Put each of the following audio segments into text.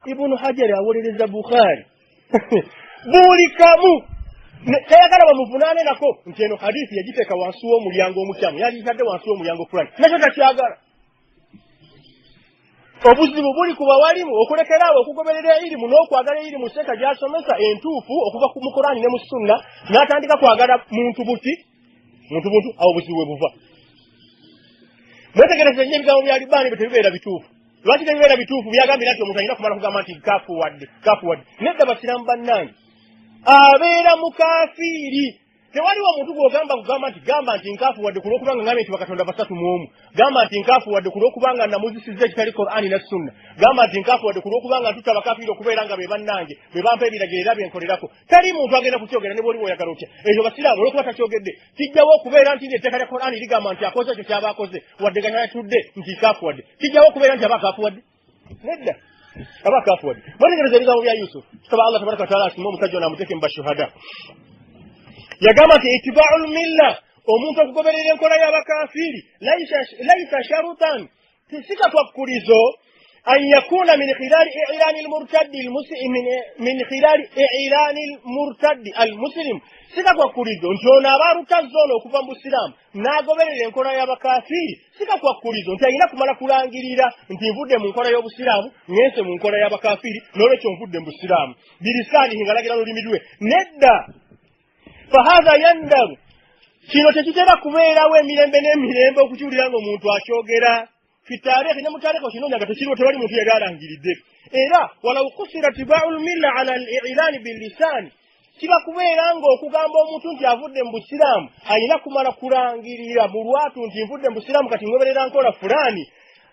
Ibn Hajar awolereza Bukhari buli kamu tayagala bamuvunaane nako nti eno hadithi yagiteeka wansi w'omulyango omukyamu yagitadde wansi w'omulyango fulani nakyo takyagala. Obuzibu buli ku bawalimu okulekeraawo okugoberera irimu n'okwagala irimu seeka gy'asomesa entuufu okuva mu Qur'ani ne mu Sunna n'atandika kwagala muntu buntu awo obuzibu bwe buva. Mwetegereze nnyo ebigambo bya Libani bwe tebibeera bituufu. Lwaki tebibeera bituufu byagambira nti omuntu alina kumala kugamba nti kafuwadde. Nedda basiramu bannange abeera mukafiiri. Tewaliwo omuntu kugamba nti nkafuwadde ku lw'okubanga ngambye nti bakatonda basatu mu omu. Gamba nti nkafuwadde ku lw'okubanga namuzisizza ekitali Qur'ani ne Sunna. Gamba nti nkafuwadde ku lw'okubanga ntutta abakafiiri okubeera nga be bannange be bampa ebiragiro era byenkolerako. Tali muntu agenda kukyogera ne bw'oliwo oyagala otya. Ekyo basiraamu olw'okuba takyogedde kijjawo okubeera nti etteeka lya Qur'ani ligamba nti akoze ekyo ky'aba akoze wadde nga yatudde nti nkafuwadde. Kijjawo okubeera nti aba akafuwadde. Nedda aba akafuwadde. Mwetegereze ebigambo bya Yusuf. Tusaba Allah tabaraka wa ta'ala asima omusajja ono amuteeke mu bashuhada. Yagamba nti itiba'ul milla omuntu okugoberera enkola y'abakafiiri laisa sharutan tisika kwakkulizo an yakuna min khilali i'lani al-murtaddi min khilali i'lani al-murtaddi al-muslim sika kwakkulizo nti ono aba alutazza ono okuva mu Busiraamu n'agoberera enkola y'abakafiiri sika kwakkulizo nti alina kumala kulangirira nti nvudde mu nkola y'Obusiraamu ngense mu nkola y'abakafiiri n'olwekyo nvudde mu Busiraamu bilisaanihi ngalagira lulimi lwe. Nedda fahaza yandaru kino tekitera kubeerawo emirembe n'emirembe okukiwulira ng'omuntu akyogera fitaarikhi ne mu taarikhi okinoonya tekiriwo tewali muntu yali alangiridde. Era walaw kusira tibaa'ul milla ala al-i'laani bil-lisaani kiba kubeera ng'okugamba omuntu nti avudde mu Busiraamu alina kumala kulangirira mu lwatu nti nvudde mu Busiraamu kati ngoberera nkola fulaani.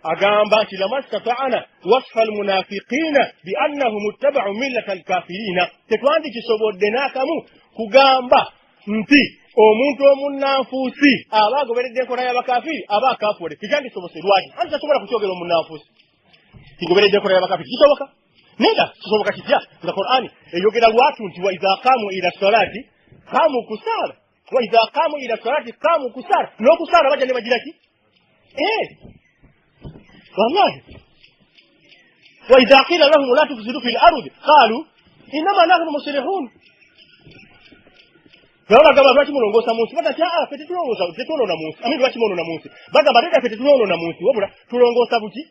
Agamba nti lamastata'ana wasfa al-munaafiqiina bi annahum ittaba'u millata al-kaafiriina tetwandikisobodde n'akamu kugamba nti omuntu omunnanfuusi aba agoberedde enkola y'abakafiiri aba akafuwadde tekyandisobose. Lwaki anti tasobola kukyogera omunnanfuusi kigoberedde enkola y'abakafiiri kisoboka? Nedda kisoboka kitya nga Qur'ani eyogera lwatu nti wa idha qaamu ila salati qaamu kusaala wa idha qaamu ila salati qaamu kusaala n'okusaala bajja ne bagira ki? Wallahi wa idha qila lahum la tufsidu fil ardi qaalu innama nahnu muslihun. Naona kama lwaki mulongosa munsi batatya fete tulongosa munsi amini lwaki mono na munsi bagamba dada fete tulongosa munsi wabula tulongosa buki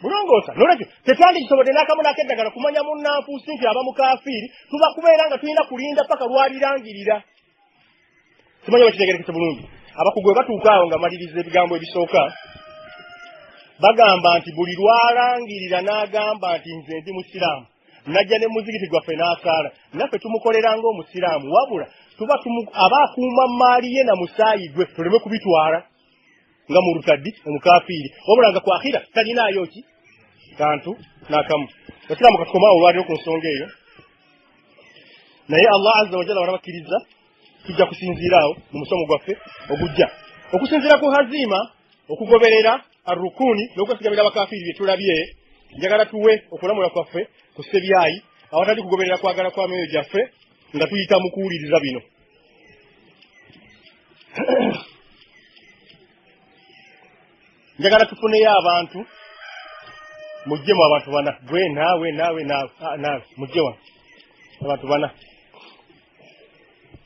bulongosa nolwekyo tetwandikisobodde n'akamu n'akeddagala kumanya munnanfuusi nti aba mukafiiri tuba kubeera nga tulina kulinda paka lwalirangirira. Simanyi bakitegerekese bulungi abakugu bwe batuuka awo nga maliriza ebigambo ebisooka bagamba nti buli lwalangirira n'agamba nti nze ndi Musiraamu najja ne muzikiti gwaffe n'asaala naffe tumukolera ng'Omusiraamu wabula tuba aba akuuma maali ye na musaayi gwe tuleme kubitwala nga mu lutaddi omukafiiri wabula nga kwakhira talinaayo ki kantu n'akamu. Basiraamu katukomaawo olwaliro ku nsonga eyo naye Allah azza wa jalla wanabakkiriza tujja kusinziiraawo mu musomo gwaffe ogujja okusinziira ku hazima okugoberera arrukuni n'okwesigamira abakafiiri bye tulabye. Njagala tuwe okulamula kwaffe ku sebyayi awatali kugoberera kwagala kwa myoyo gyaffe nga tuyita mu kuwuliriza bino. Njagala tufuneyo abantu mujjemu abantu bana gwe naawe mujje wano abantu bana.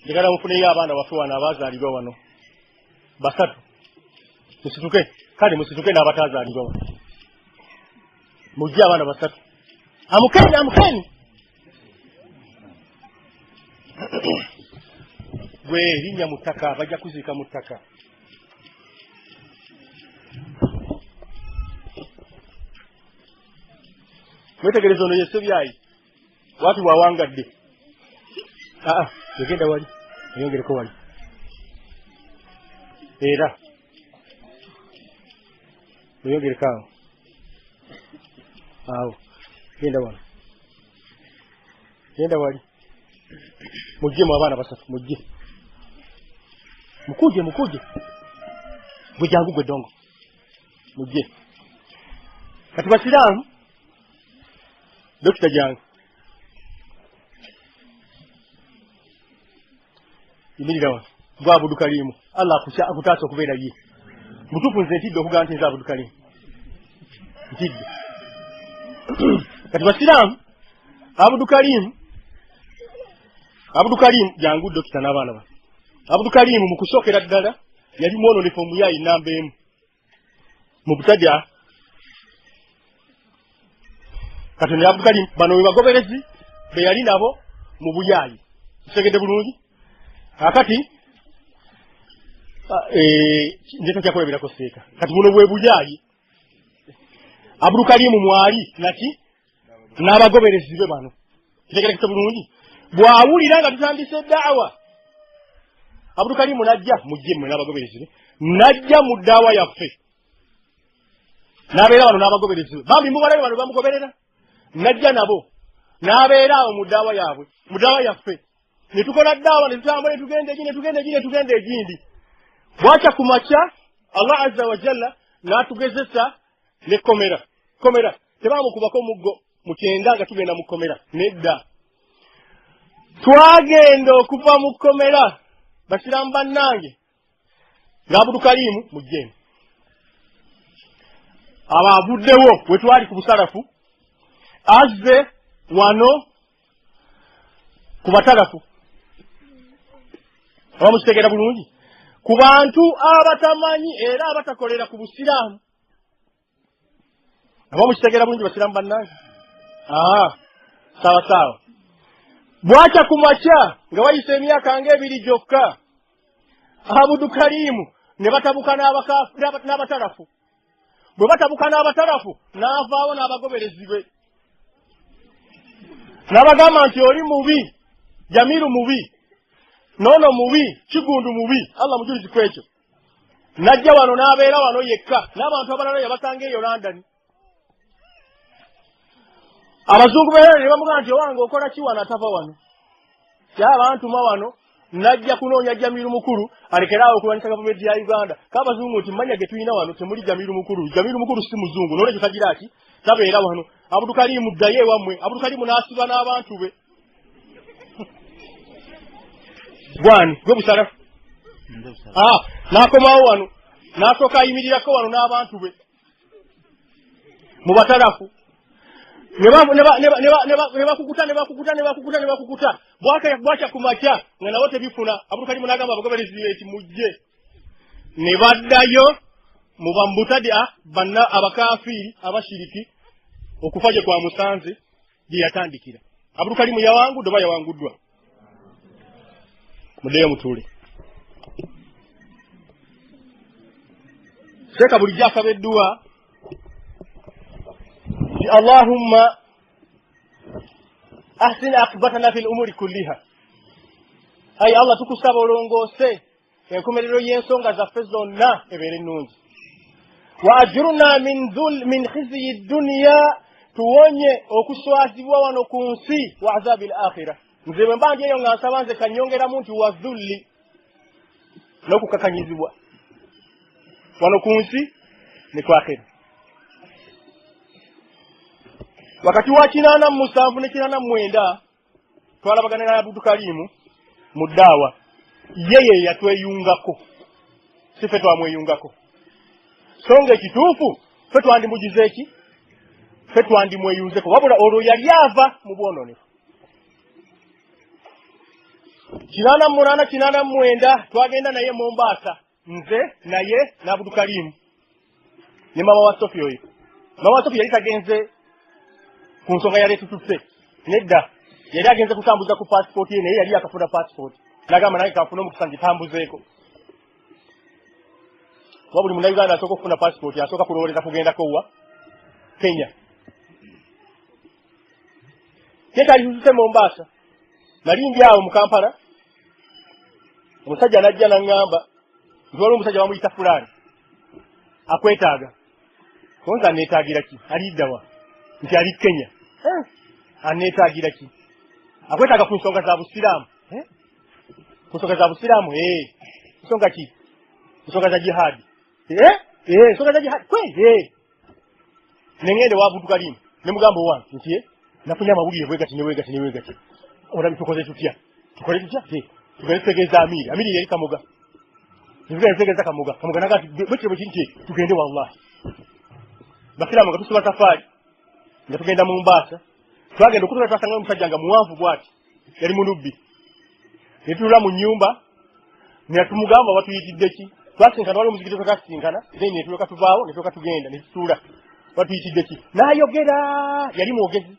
Njagala mufuneyo abaana baffe wano abaazaalirwa wano basatu musituke kale musituke n'abataazaalirwa wano mujje abaana basatu amukeni gwe linnya mu ttaka bajja kuziika mu ttaka. Mwetegereza ono yesebyayi watu bwawangadde yagenda wali ayongereko wali era oyongereko awo genda wano genda wali mujje mu abaana basatu mujje mukuje gwe jangu gwe dongo mujje kati Basiraamu Dokita jangu imirira wano gwa Abudu Kalimu Allah akutaasa okubeera ye mutuufu nze ntidde okugamba nti nze Abudu Kalimu ntidde kati basiramu Abdul Karim jangu dokita n'abaana ba Abdul Karim mu kusookera ddala yali mwononefu omuyaayi namba emu mu butadya kati ne Abdul Karim bano we bagoberezi be yali nabo mu buyaayi kisegedde bulungi akati njeto kyakolebera seeka kati buno bwe buyaayi Abdul Karim mwali naki n'abagoberezi be bano kisegedde bulungi bwawulira nga tutandise daawa Abdul Karim najja mujje mwe n'abagoberezi be najja mu daawa yaffe n'abeera wano n'abagoberezi be bambi mubalabe bano bamugoberera najja nabo n'abeera awo mu daawa yaabwe mu daawa yaffe ne tukola daawa ne tutambula tugende egindi bwakya ku makya Allah azza wa jalla n'atugezesa ne komera tebaamukubako omuggo mu kyenda nga tugenda mu komera nedda twagenda okuva mu komera basiramu bannange nga Abdul Karim mujjeni abavuddewo we twali ku busalafu azze wano ku batalafu abamukitegera bulungi ku bantu abatamanyi era abatakolera ku busiraamu abamukitegera bulungi basiramu bannange sawa bwakya ku makya nga wayise emyaka ng'ebiri gyokka Abdul Karim ne batabuka n'abatalafu bwe batabuka n'abatalafu n'avaawo n'abagoberezi be n'abagamba nti oli mubi Jamiru mubi nono mubi Kigundu mubi Allah mujulizi kwekyo najja wano n'abeera wano yekka n'abantu abalala yabasanga eyo London abazungu beera ne bamugamba nti owange okola ki wano atava wano kyabantuma wano najja kunoonya Jamiru mukulu alekeraawo okulwanyisa gavumenti ya Uganda kabazungu nti mmanya ge tulina wano temuli Jamiru mukulu si muzungu n'olwekyo tagira ki tabeera wano Abdul Karim ddayo ewammwe Abdul Karim n'asiba n'abantu be gwani gwe busalafu n'akomawo wano n'asooka ayimirirako wano n'abantu be mu batalafu ne bakukuta bwakya ku makya nga nabo tebifuna Abdul Karim n'agamba abagoberezi eti mujje ne baddayo muba mu butadya banna abakafiiri abashiriki okufa gye kwa musanze gye yatandikira Abdul Karim yawangudde oba yawanguddwa muddeyo mutuule seeka bulijjo asaba edduwa Allahumma ahsin aqibatana fil umuri kulliha ay Allah tukusaba olongoose enkomerero y'ensonga zaffe zonna ebeere ennungi wa ajurna min khizyi dunya tuwonye okuswazibwa wano ku nsi wa azabi al-akhirah nze bwe mbanje eyo nga nsaba nze kanyongeramu nti wa dhulli n'okukakanyizibwa wano ku nsi ne ku akhira wakati wa 87 ne 89 twalabagana na Abdul Karim mu daawa yeye yatweyungako sife twamweyungako songa ekituufu fe twandimugize eki fe twandimweyunzeko wabula olwo yali ava mu bwononefu 89 twagenda naye Mombasa nze naye na Abdul Karim ne mama wa Sofia oyo mama wa Sofia yali tagenze ku nsonga yali tutuse nedda yali agenze kutambuza ku passport ye naye yali akafuna passport nagamba naye kafuna omukisa ngitambuzeeko wabuli munnayuganda asooka okufuna passport asooka kulowooleza kugendako wa Kenya kyekali tutuse Mombasa nali ndi awo mu Kampala omusajja najja n'aŋŋamba nti waliwo omusajja bamuyita fulani akwetaaga konza aneetaagira ki aliddawa nti ali Kenya aneetaagira ki akwetaaga ku nsonga za busiraamu ku nsonga za busiraamu nsonga ki nsonga za jihadi nsonga za jihadi kwe nengende wa Abdul Karim ne mugamba wange nti nafunye amawulire bwegati olabi tukoze tutya tukole tutya tugende tutegeeza amiri yali Kamoga tugende tutegeeza Kamoga nagati bwekiro bwekinti tugende wallahi basiraamu nga tusiba safari nga tugenda mu Mombasa twagenda okutuula twasanga omusajja nga muwanvu bw'ati yali munubbi ne tutula mu nnyumba ne tumugamba watuyitidde ki twasinkana wali omuzikiti twakasinkana then ne tulyoka tuvaawo ne tulyoka tugenda ne tutuula watuyitidde ki n'ayogera yali mwogezi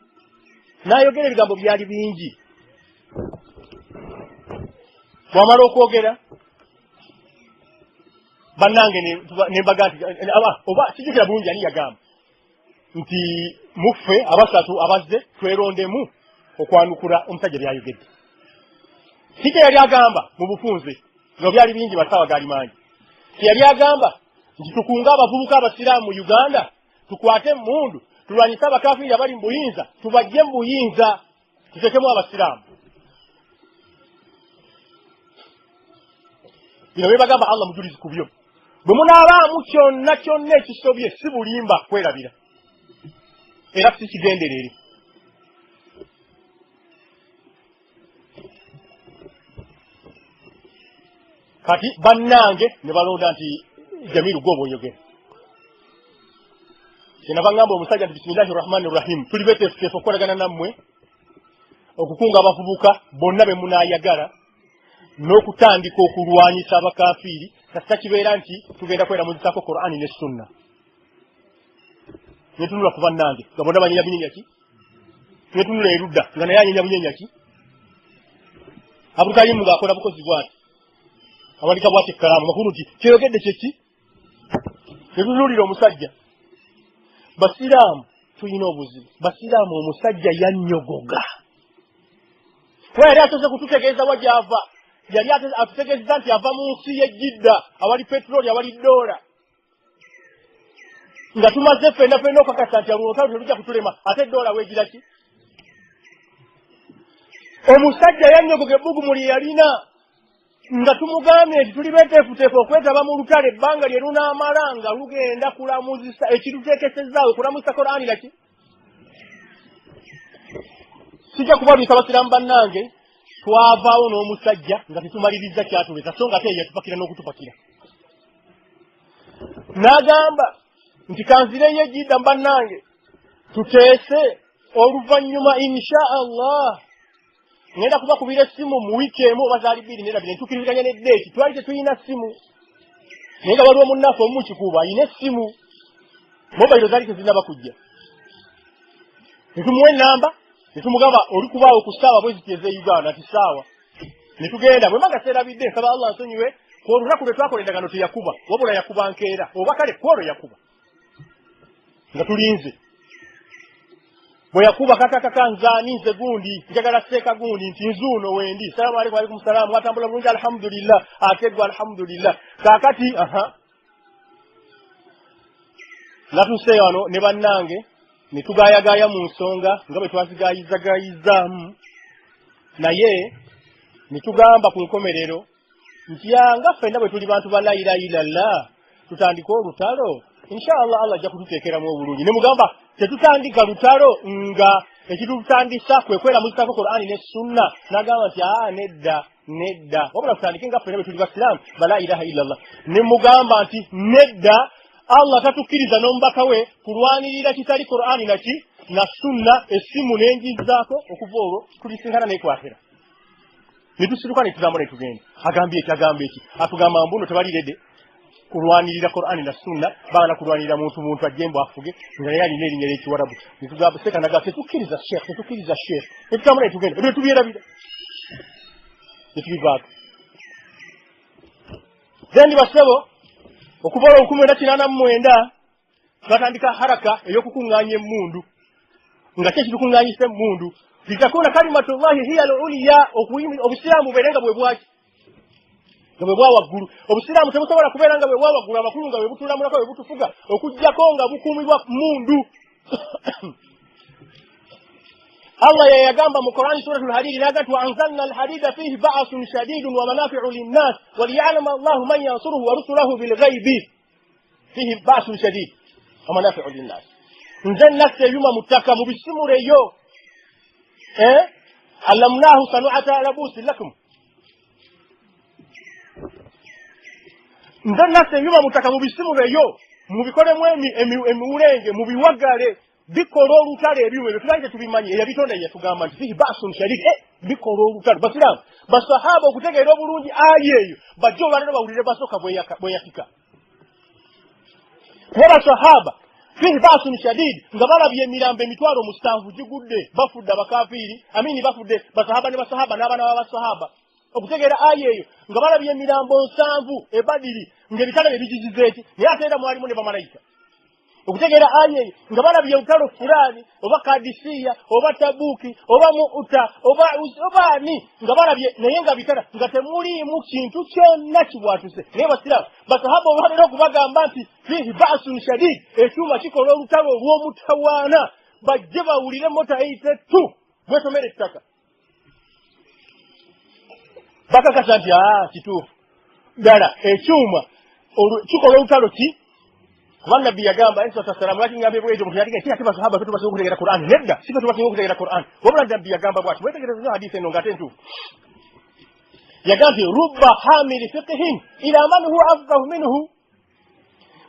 n'ayogera ebigambo byali bingi bw'amala okwogera bannange ne mbaga nti oba kijjukira bulungi ani yagamba nti muffe abasatu abazze twerondemu okwanukula omusajja byayogedde si kye yali agamba mu bufunze nga byali bingi masawa gaali mangi yali agamba nti tukunga abavubuka abasiraamu mu Uganda tukwate emmundu tulwanyise abakafiri abali mu buyinza tubajje mu buyinza tutekemu abasiraamu bino bye bagamba Allah mujulizi ku byo bwe munaabaamu kyonna kyonna ekisobye si bulimba kwerabira era si kigenderere kati bannange ne balonda nti Jamiru gobo oyogera kyenava ngamba omusajja nti bisimillahi rahmani rahim tuli beteefuteefu okukolagana nammwe okukunga abavubuka bonna be munaayagala n'okutandika okulwanyisa abakafiiri kasita kibeera nti tugenda kweramuzisaako Qur'ani ne Sunna netunula ku bannange nga bonna banyenya bunyenya ki netunula erudda nga naye anyenya bunyenya ki Abdulkarimu ng'akola bukozi bwati awandika bwati ekkalaamu makulu nti kyeyogedde kyeki netunulira omusajja basiraamu tulina obuzibu basiraamu omusajja yannyogoga kuba yali ateze kututegeeza wa gy'ava yali atutegeeza nti ava mu nsi y'e Jidda awali petroli awali dola nga tumaze ffenna okakasa nti alulutalo telujja kutulema ate dola weegira ki omusajja yannyogoga ebbugumu lye yalina nga tumugambye nti tuli beteefuteefu okwetaba mu lutalo ebbanga lye lunaamala nga lugenda kulamuzisa ekituteekesezaawe kulamuzisa Qur'ani naki sijja kubalwisa basiraamu bannange twavaawo n'omusajja nga tetumaliriza kyatuleta so nga ate yatupakira n'okutupakira n'agamba nti kanzireyo Jidda bannange tuteese oluvannyuma insha Allah ngenda kubakubira essimu mu wiiki emu oba zaali bbiri nerabire ntukiriziganya n'eddeeti twali tetulina ssimu naye nga waliwo munnaffe omu mukikuuba alina essimu mobayiro zaali tezinaba kujja netumuwa ennamba netumugamba oli kubaawo ku ssaawa bwe ziti ez'e Uganda nti ssaawa ne tugenda bwe mbaga seerabidde nsaba Allah nsonyiwe ku olunaku lwe twakola endagano teyakuba wabula yakuba nkeera oba kale kwolwo yakuba nga tulinze bwe yakuba kakakaka nzaani nze gundi njagala seeka gundi nti nzuuno wendi salaamu alaikum alaikum salaamu watambula bulungi alhamdulillah ateggwa alhamdulillah kaakati natuse wano ne bannange ne tugaayagaaya mu nsonga nga bwe twazigaayizagaayizaamu naye ne tugamba ku nkomerero nti yanga ffenna bwe tuli bantu ba la ilaha illallah tutandika olutalo inshallah Allah ajja kututeekeramu obulungi ne mugamba tetutandika lutalo nga ekitutandisa kwe kweramuzisaako Qur'ani ne Sunna n'agamba nti nedda wabula tutandike nga ffenna bwe tuli basiraamu ba la ilaha illallah ne mugamba nti nedda Allah tatukkiriza n'omubaka we kulwanirira kitali Qur'ani naki na Sunna essimu n'enjizaako okuva olwo tulisinkana n'ekwatira ne tusituka ne tugamba ne tugenda agambye eki atugamba mbuno tebalirede kulwanirira Qur'ani na Sunna baana kulwanirira muntu ajjembo afuge nga naye alina erinnya ly'Ekiwarabu ne tugamba sekanaga tetukkiriza sheekh ne tutambula ne tugenda ebyo tubyerabira ne tubivaako zendi basebo okuva olwo 1989 twatandika haraka ey'okukuŋŋaanya emmundu nga kye kitukuŋŋaanyisa emmundu litakuna kalimatullahi hiya al-uliya obusiraamu bubeere nga bwe bwaki nga bwe bwawaggulu obusiraamu tebusobola kubeera nga bwe bwawaggulu abakulu nga bwe butulamulako bwe butufuga okuggyako nga bukuumibwa mundu Allah yagamba mu Qur'ani suratul Hadid naga tu anzalna al-hadida fihi ba'sun shadidun wa manafi'u lin-nas wa liya'lama Allahu man yansuruhu wa rusuluhu bil ghaibi fihi ba'sun shadid wa manafi'u lin-nas nzalna sayuma mutaka mubisimureyo allamnahu sanu'ata labus lakum nzalna sayuma mutaka mubisimureyo mubikolemu emiwulenge mubiwagale bikola olutalo ebimu ebyo tubaite tubimanyi eyabitonda yatugamba nti fihi basun shadid bikola olutalo basiramu basahaba okutegeera obulungi ayi eyo bajja olwalero bawulire basooka bweyakika kuba basahaba fihi basun shadid nga balabye emirambo emitwalo 7 gigudde bafudde abakafiiri amini bafudde basahaba ne basahaba n'abaana b'abasahaba okutegeera ayi eyo nga balabye emirambo 7 ebadiri ng'ebitala bye bigigize eki naye ate era mwalimu ne bamalayika okutegeera aye nga balabye olutalo fulani oba kadisiya oba tabuki oba muuta oba ani nga balabye naye nga bitala nga temuliimu kintu kyonna kibwatuse naye basiramu basahaba olwalero okubagamba nti fihi basun shadid ekyuma kikola olutalo olw'omutawaana bajje bawulire mota eyitetu bwetomera ettaka bakakasa nti kituufu ddala ekyuma kikola olutalo ki kuba nabbi yagamba sallallahu lwaki ngambe bwekyo omuntu yalinga ate basahaba fe tubasinga okutegeera Qur'an nedda si fe tubasinga okutegeera Qur'an wabula nabbi yagamba bwati wetegereza nnyo hadisi eno ng'ate ntuufu yagambye rubba hamili fiqhin ila man huwa afqahu minhu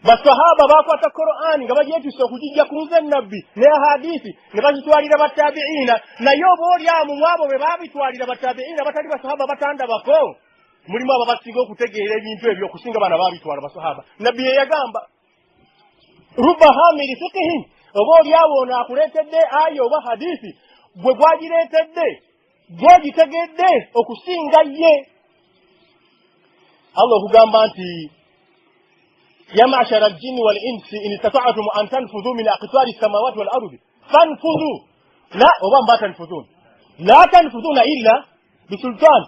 basahaba bakwata Qur'an nga bagyetuse okugijja ku nze nabbi ne hadisi ne bagitwalira batabiina naye oba oli amu mwabo be baabitwalira batabiina batali basahaba batandabako mulimu abo basinga okutegeera ebintu ebyo okusinga bana baabitwala basahaba nabbi yeyagamba rubba hamili fiqhin oba oli awo ono akuleetedde ayo oba hadisi gwe gwagireetedde gwogitegedde okusinga ye Allah okugamba nti ya ma'shara al-jinni wal insi in istata'tum an tanfudhu min aqtari as-samawati wal ardi fanfudhu la oba mba tanfudhun la tanfudhuna illa bisultan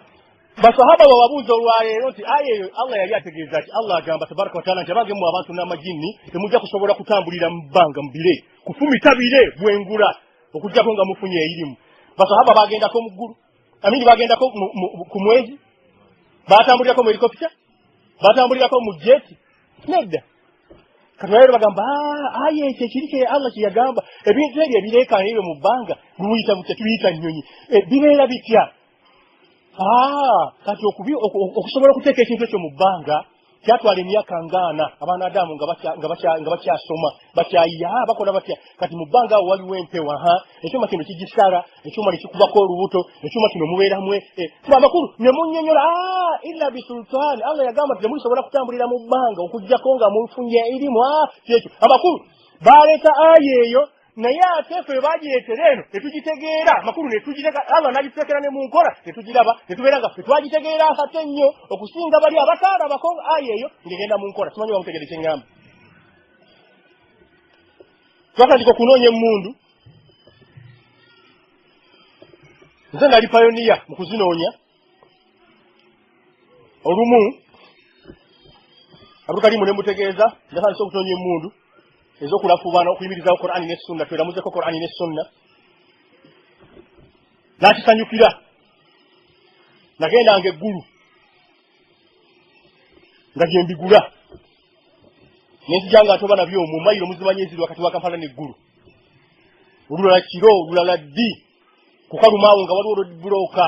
basahaba bawabuuza olwaleero nti ayeeyo Allah yali ategeeza ati Allah agamba tabaraka wa taala nti abange mu abantu n'amajinni temujja kusobola kutambulira mu bbanga mu bire kufumita bire bwengula okugjako nga mufunye erimu basahaba bagendako mu ggulu amini bagendako ku mwezi batambulirako mu helikopita batambulirako mu jeti nedda katwalero bagamba aye ekyo kiri kye Allah kye yagamba ebintu ebyo ebireekaana ebyo mu bbanga bimuyita butya tuyita nnyonyi bibeera bitya kati okusobola okuteeka ekintu ekyo mu bbanga kyatwala emyaka ngaana abaana Adamu nga bakyasoma bakyayiya bakola batya kati mu bbanga awo waliwo empewa ekyuma kino kigisala ekyuma ne kikubako olubuto ekyuma kino mubeeramu amakulu ne munnyonnyola illa bisultaani Allah yagamba nti temulisobola kutambulira mu bbanga okuggyako nga mufunye erimu kyekyo amakulu baleeta aya eyo naye ate ffe bagireetera eno tetugitegeera amakulu netugiteka Allah n'agitutekera ne mu nkola tetugiraba netubeera nga tetwagitegeera ate nnyo okusinga bali abataalabako aya eyo ngegenda mu nkola simanyi bamutegere kye ŋŋamba twakatika okunoonya emmundu nze nali payoniya mu kuzinoonya olumu Abdulkarimu ne mutegeeza yatandise okutonnya emmundu ez'okulafuubana okuyimirizawo Qur'ani ne Sunna tweramuzeko Qur'ani ne Sunna n'akisanyukira nagendanga eggulu nga gye mbigula nenzijanga ate oba nabyo mu mayiro muzimanyi eziri wakati wa Kampala n'eggulu olulala kiro olulala ddi kukalumaawo nga waliwo bulooka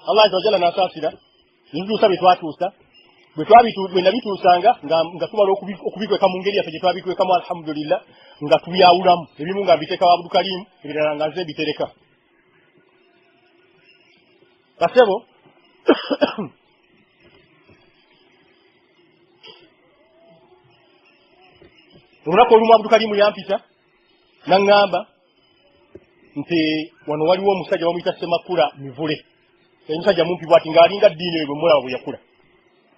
Allah azza wa jalla n'asaasira nituusa bye twatuusa bwe nabituusanga nga tubala okubikweka mu ngeri yaffe gye twabikwekamu alhamdulillah nga tubyawulamu ebimu nga mbiteeka wa Abdulkarimu ebirala nga nze mbitereka kasebo olunaku olumu Abdulkarimu yampita naŋŋamba nti wano waliwo omusajja bamuyita Semakula Mivule omusajja mumpi bwati ng'alinga ddiini eyo bwe mulaba bwe yakula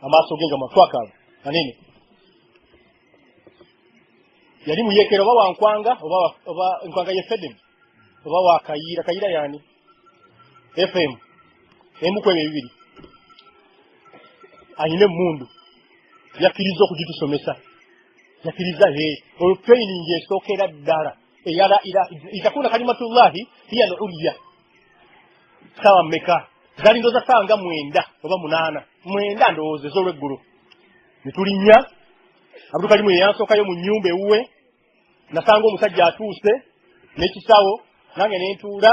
amaaso ge nga matwakala manene yali muyekera oba wankwanga oba nkwanga ye Fedem oba wa Kayira yani FM emuku ebyo ebibiri ayina emmundu yakkiriza okugitusomesa yakkiriza training esookera ddala itakuna kalimatullahi hiya al-ulya sawa mmeka zali ndoza saa nga 9 oba 8 9 ndowooza ez'olweggulo ne tulinnya Abdulkarimu yeyansookayo mu nnyumba ewuwe nasanga omusajja atuuse n'ekisawo nange ne ntuula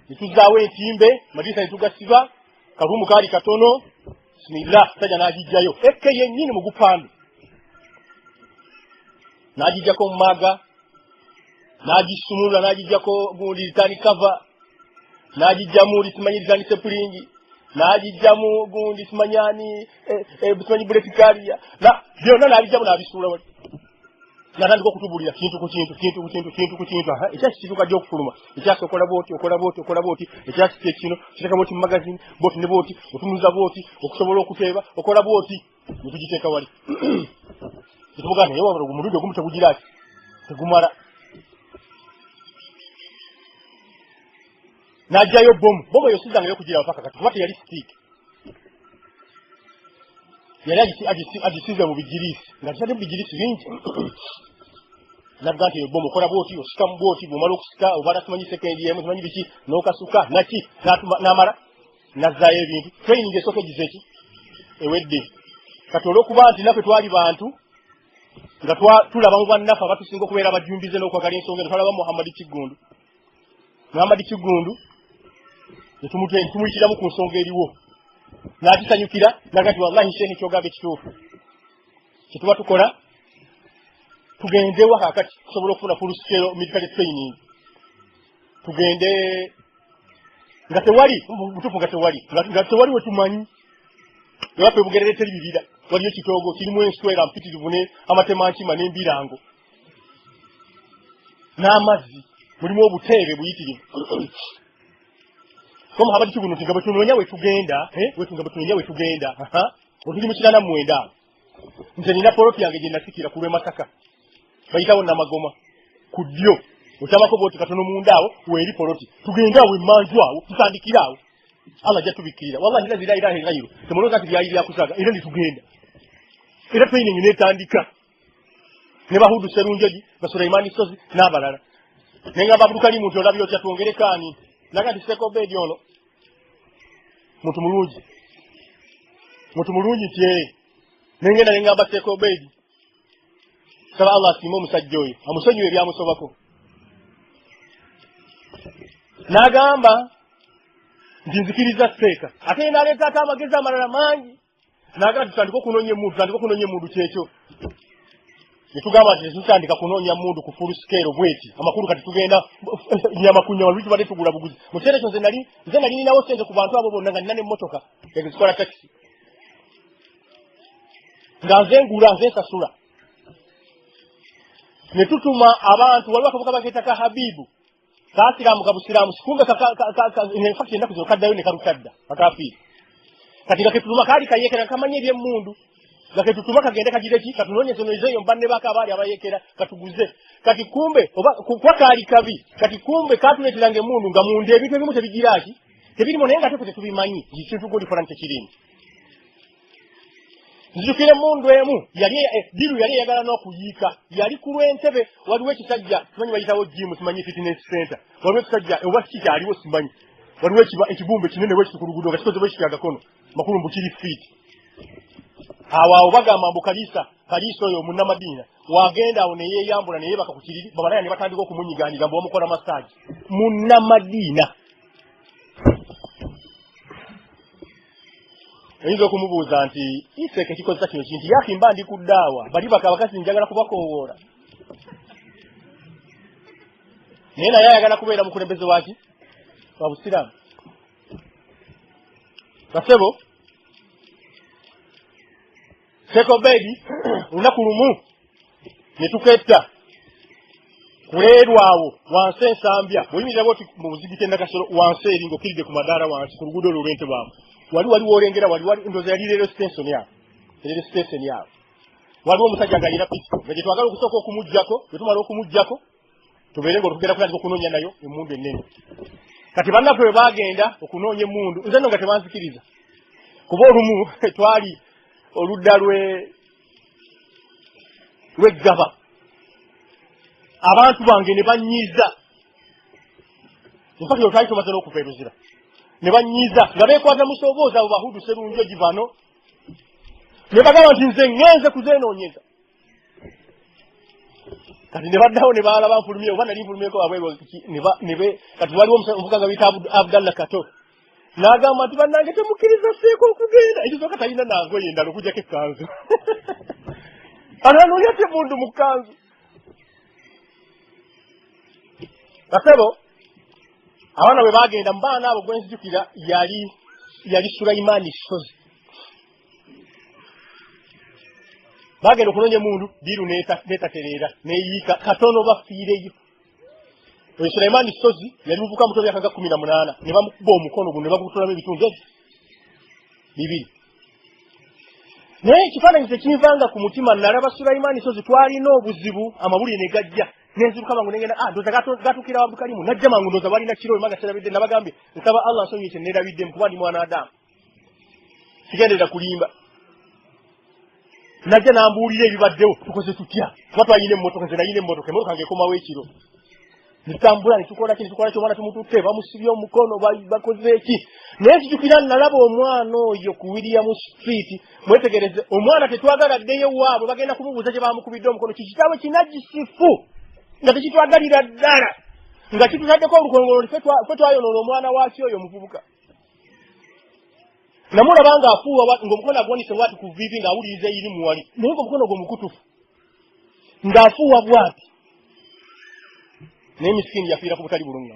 ne tuzzaawo entimbe madirisa ne tugasiba kalumu kaali katono bismillah sajja n'agijjayo ekke yennyini mu gupandu n'agijjako mumaga n'agisumula n'agijjako gundi litani cover n'agijjamu lisimanyi litani sepulingi n'agijjamu gundi simanyani simanyi bulletikalia na byonna n'abijjamu n'abisuula wali natandika okutubulira kintu ku kintu ekyaki kituuka gye okufuluma ekyasi okola booti ekyasi kino kiteka booti mu magazini booti ne booti otumuliza booti okusobola okuteeba okola booti netugiteeka wali netuvuga naye wabula omulundi ogumu tegugiraki tegumala n'ajjayo bomu eyo sizangayo kugira paka kati kuba teyali stick yali agisize mu bigirisi nga kitadde mu bigirisi bingi navuga nti bomu okola booti osika mu booti bw'omala okusika obala simanyi sekendi emu simanyi biki n'okasuka naki n'amala nazzaayo ebintu training esooka egize eki ewedde kati olw'okuba nti naffe twali bantu nga tulaba mu bannaffe abatusinga okubeera abajjumbize n'okwagala ensonga eno twalaba Muhammad Kigundu netumuyitiramu ku nsonga eriwo n'agisanyukira naga nti wallahi shehe kyogamba ekituufu kyetuba tukola tugende waka kati tusobola okufuna full scale medical training tugende nga tewali butuufu nga tewali wetumanyi ewaffe bugerere teri bibira waliyo kitoogo kirimu enswera mpitirivu ne amatemankima n'embirango n'amazzi mulimu obuteebe buyitirivu ko Muhammad Kigundu nga bwetunoonya wetugenda otuli mu 89 nze nina poloti yange gye nasikira ku lw'Emasaka bayitawo Namagoma ku ddyo otabako booti katono mundaawo weeri poloti tugende awo emmanju awo tutandikire awo Allah ajja tubikkirira wallahi la ilaha illa hu temulooza nti byali byakusaga era nitugenda era training netandika ne Bahudu Serunjogi Basulaimani Sozi n'abalala nengamba Abdulkali muntu olabye otya twongerekaani naga nti Seko Bedi ono muntu mulungi tye nengenda nengamba Seko Bedi saba Allah asiima omusajja oyo amusonyiwe ebyamusobako n'agamba nti nzikiriza Seeka ate n'aleeta ate amagezi amalala mangi n'agamba tutandika okunoonya emundu kyekyo netugamba nti tutandika kunoonya mundu ku full scale bweti amakulu kati tugenda nyama kunya walwiti bade tugula buguzi mutere kyo nze nali ninawo sente ku bantu abo bonna nga nina n'emmotoka ezikola taxi nga nze ngula nze nsasula ne tutuma abantu waliwo akabuka bakeetaka Habibu kaasiramu kabusiramu sikumbe nefakti ennaku zino kaddayo ne kalutadda akafiiri kati nga ketuluma kaali kayekera kamanye ebyemmundu nga ketutuma kagende kagireki katunoonye ensonga eyo mbanne baka abaali abayekera katuguze kati kumbe kuba kaali kabi kati kumbe katuleeteranga emmundu nga munda ebintu ebimu tebigiraki tebirimu naye nga tefe tetubimanyi ekintu gundi fulani tekirimu nzijukira emmundu emu diru yali eyagala n'okuyiika yali ku lw'entebe waliwo ekisajja simanyi bayitawo jimu simanyi fitness center waliwo ekisajja oba kiki aliwo simanyi waliwo ekibumbe kinene wekiti ku luguudo nga kikozebwa ekitagakono makulu mbu kiri fiiti awo bagamba mbu Kaliisa oyo munnamadiina wagenda awo neyeeyambula neyebaka ku kiriri babalaya ne batandika okumunyiganira mbu bamukola massage munnamadiina oyinza okumubuuza nti Iseeka kikozesa kino kintu yaki mba ndi ku ddaawa bali bakabakazi njagala kubakoowoola naye naye ayagala kubeera mukulembeze waki wa busiraamu basebo Seko Bedi olunaku lumu ne tuketta kuleerwawo wansi ensambya bw'oyimirira bwoti mu buzigite Nakasero wansi eri ng'okkiridde ku madaala wansi ku luguudo olwo olw'Entebbe awo wali olengera wali ndoza yali leero station yawo waliwo omusajja ng'alina piki nga gye twagala okusooka okumugyako bwe tumala okumugyako tubeere ng'otugenda kutandika okunoonya nayo emmundu ennene kati bannaffe bwe baagenda okunoonya emmundu nze nno nga tebanzikiriza kuba olumu twali oludda lw'eggaba abantu bange ne banyiiza mpaka twali tumaze n'okuva eruzira ne banyiiza nga beekwata musobooza abo Bahudu Serunjogi bano ne bagamba nti nze ŋŋenze kuzeenoonyeza kati ne baddawo ne baalaba nfulumye oba nali nfulumyeko kati waliwo omuvuka nga biyita Abdallah Kato n'agamba nti bannange temukkiriza Seeko okugenda ekisooka talina nangoye endala okugyako ekkanzu ananoonya temundu mu kkanzu basebo abaana bwe bagenda mbaana abo gwenzijukira yali Sulaimani Sozi bagenda okunonya emundu diru netatereera neyiika katono bafiireyo oyo Sulaimani Sozi yali muvuka muto myaka 18 ne bamukuba omukono guno ne bagutolamu ebitundu bibiri naye ekifaananyi tekinvanga ku mutima nalaba Sulaimani Sozi twalina obuzibu amawulire ne gajja nenziruka bangu negenda ndoza gatukira Abdulkarimu najja mangu ndoza balina kiro emanga serabidde nabagambye nsaba Allah nsonyi kye nerabidde kuba ndi mwana Adamu sigendera kulimba najja nambuulira ebibaddewo tukoze tutya kuba twayina emmotoka nze nayina emmotoka emmotoka yange ekomawo ekiro nitambula nitukola kyo omwana tumututte bamusibye omukono bakoze eki naye kijukira nalaba omwana oyo ku William Street mwetegereze omwana tetwagala ddeyo waabwe bagenda kumubuuza gye bamukubidde omukono kikitawe kinajisifu nga tekitwagalira ddala nga kitutaddeko olukongolo ffe twayonoona omwana wakyo oyo omuvubuka namulaba nga afuuwa ng'omukono agwanise bwati ku vivi ng'awuliriza irimu wali naye ng'omukono gwe mukutufu ng'afuuwa bwati naye misikini yafiira ku butali bulungi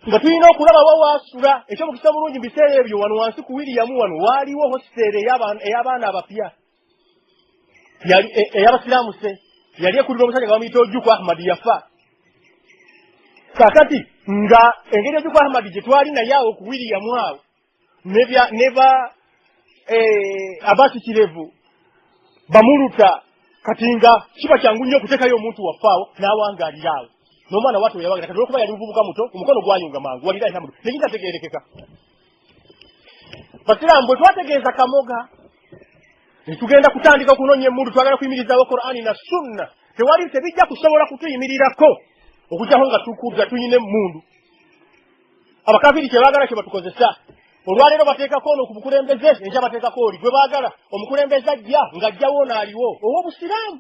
nga tulina okulaba wawaasula ekyomukisa bulungi mu biseera ebyo wano wansi ku William wano waaliwo hositeeri ey'abaana abapya ey'abasiraamu se yali ekulira omusajja nga bamuyita Ojjuku Ahmad yafa kakati nga engeri Ojjuku Ahmad gye twali naye awo ku William awo ne ba Abasi Kirevu bamuluta kati nga kiba kyangu nnyo okuteekayo omuntu waffaawo n'awangaalira awo n'omwana watu yabagira kati olwokuba yali muvubuka muto omukono gwayunga mangu walira enamudu nekintategeerekeka basiraamu bwe twategeeza Kamoga netugenda kutandika okunoonya emmundu twagala kuyimirizaawo Qur'ani na Sunna tewali tebijja kusobola kutuyimirirako okujjaho nga tukuza tuyina emmundu abakafiri kyebaagala kye batukozesa olwaleero bateekako ono ku bukulembeze enkya bateekako oli gwe baagala omukulembeze ajja ng'ajjawo n'aliwo ow'obusiraamu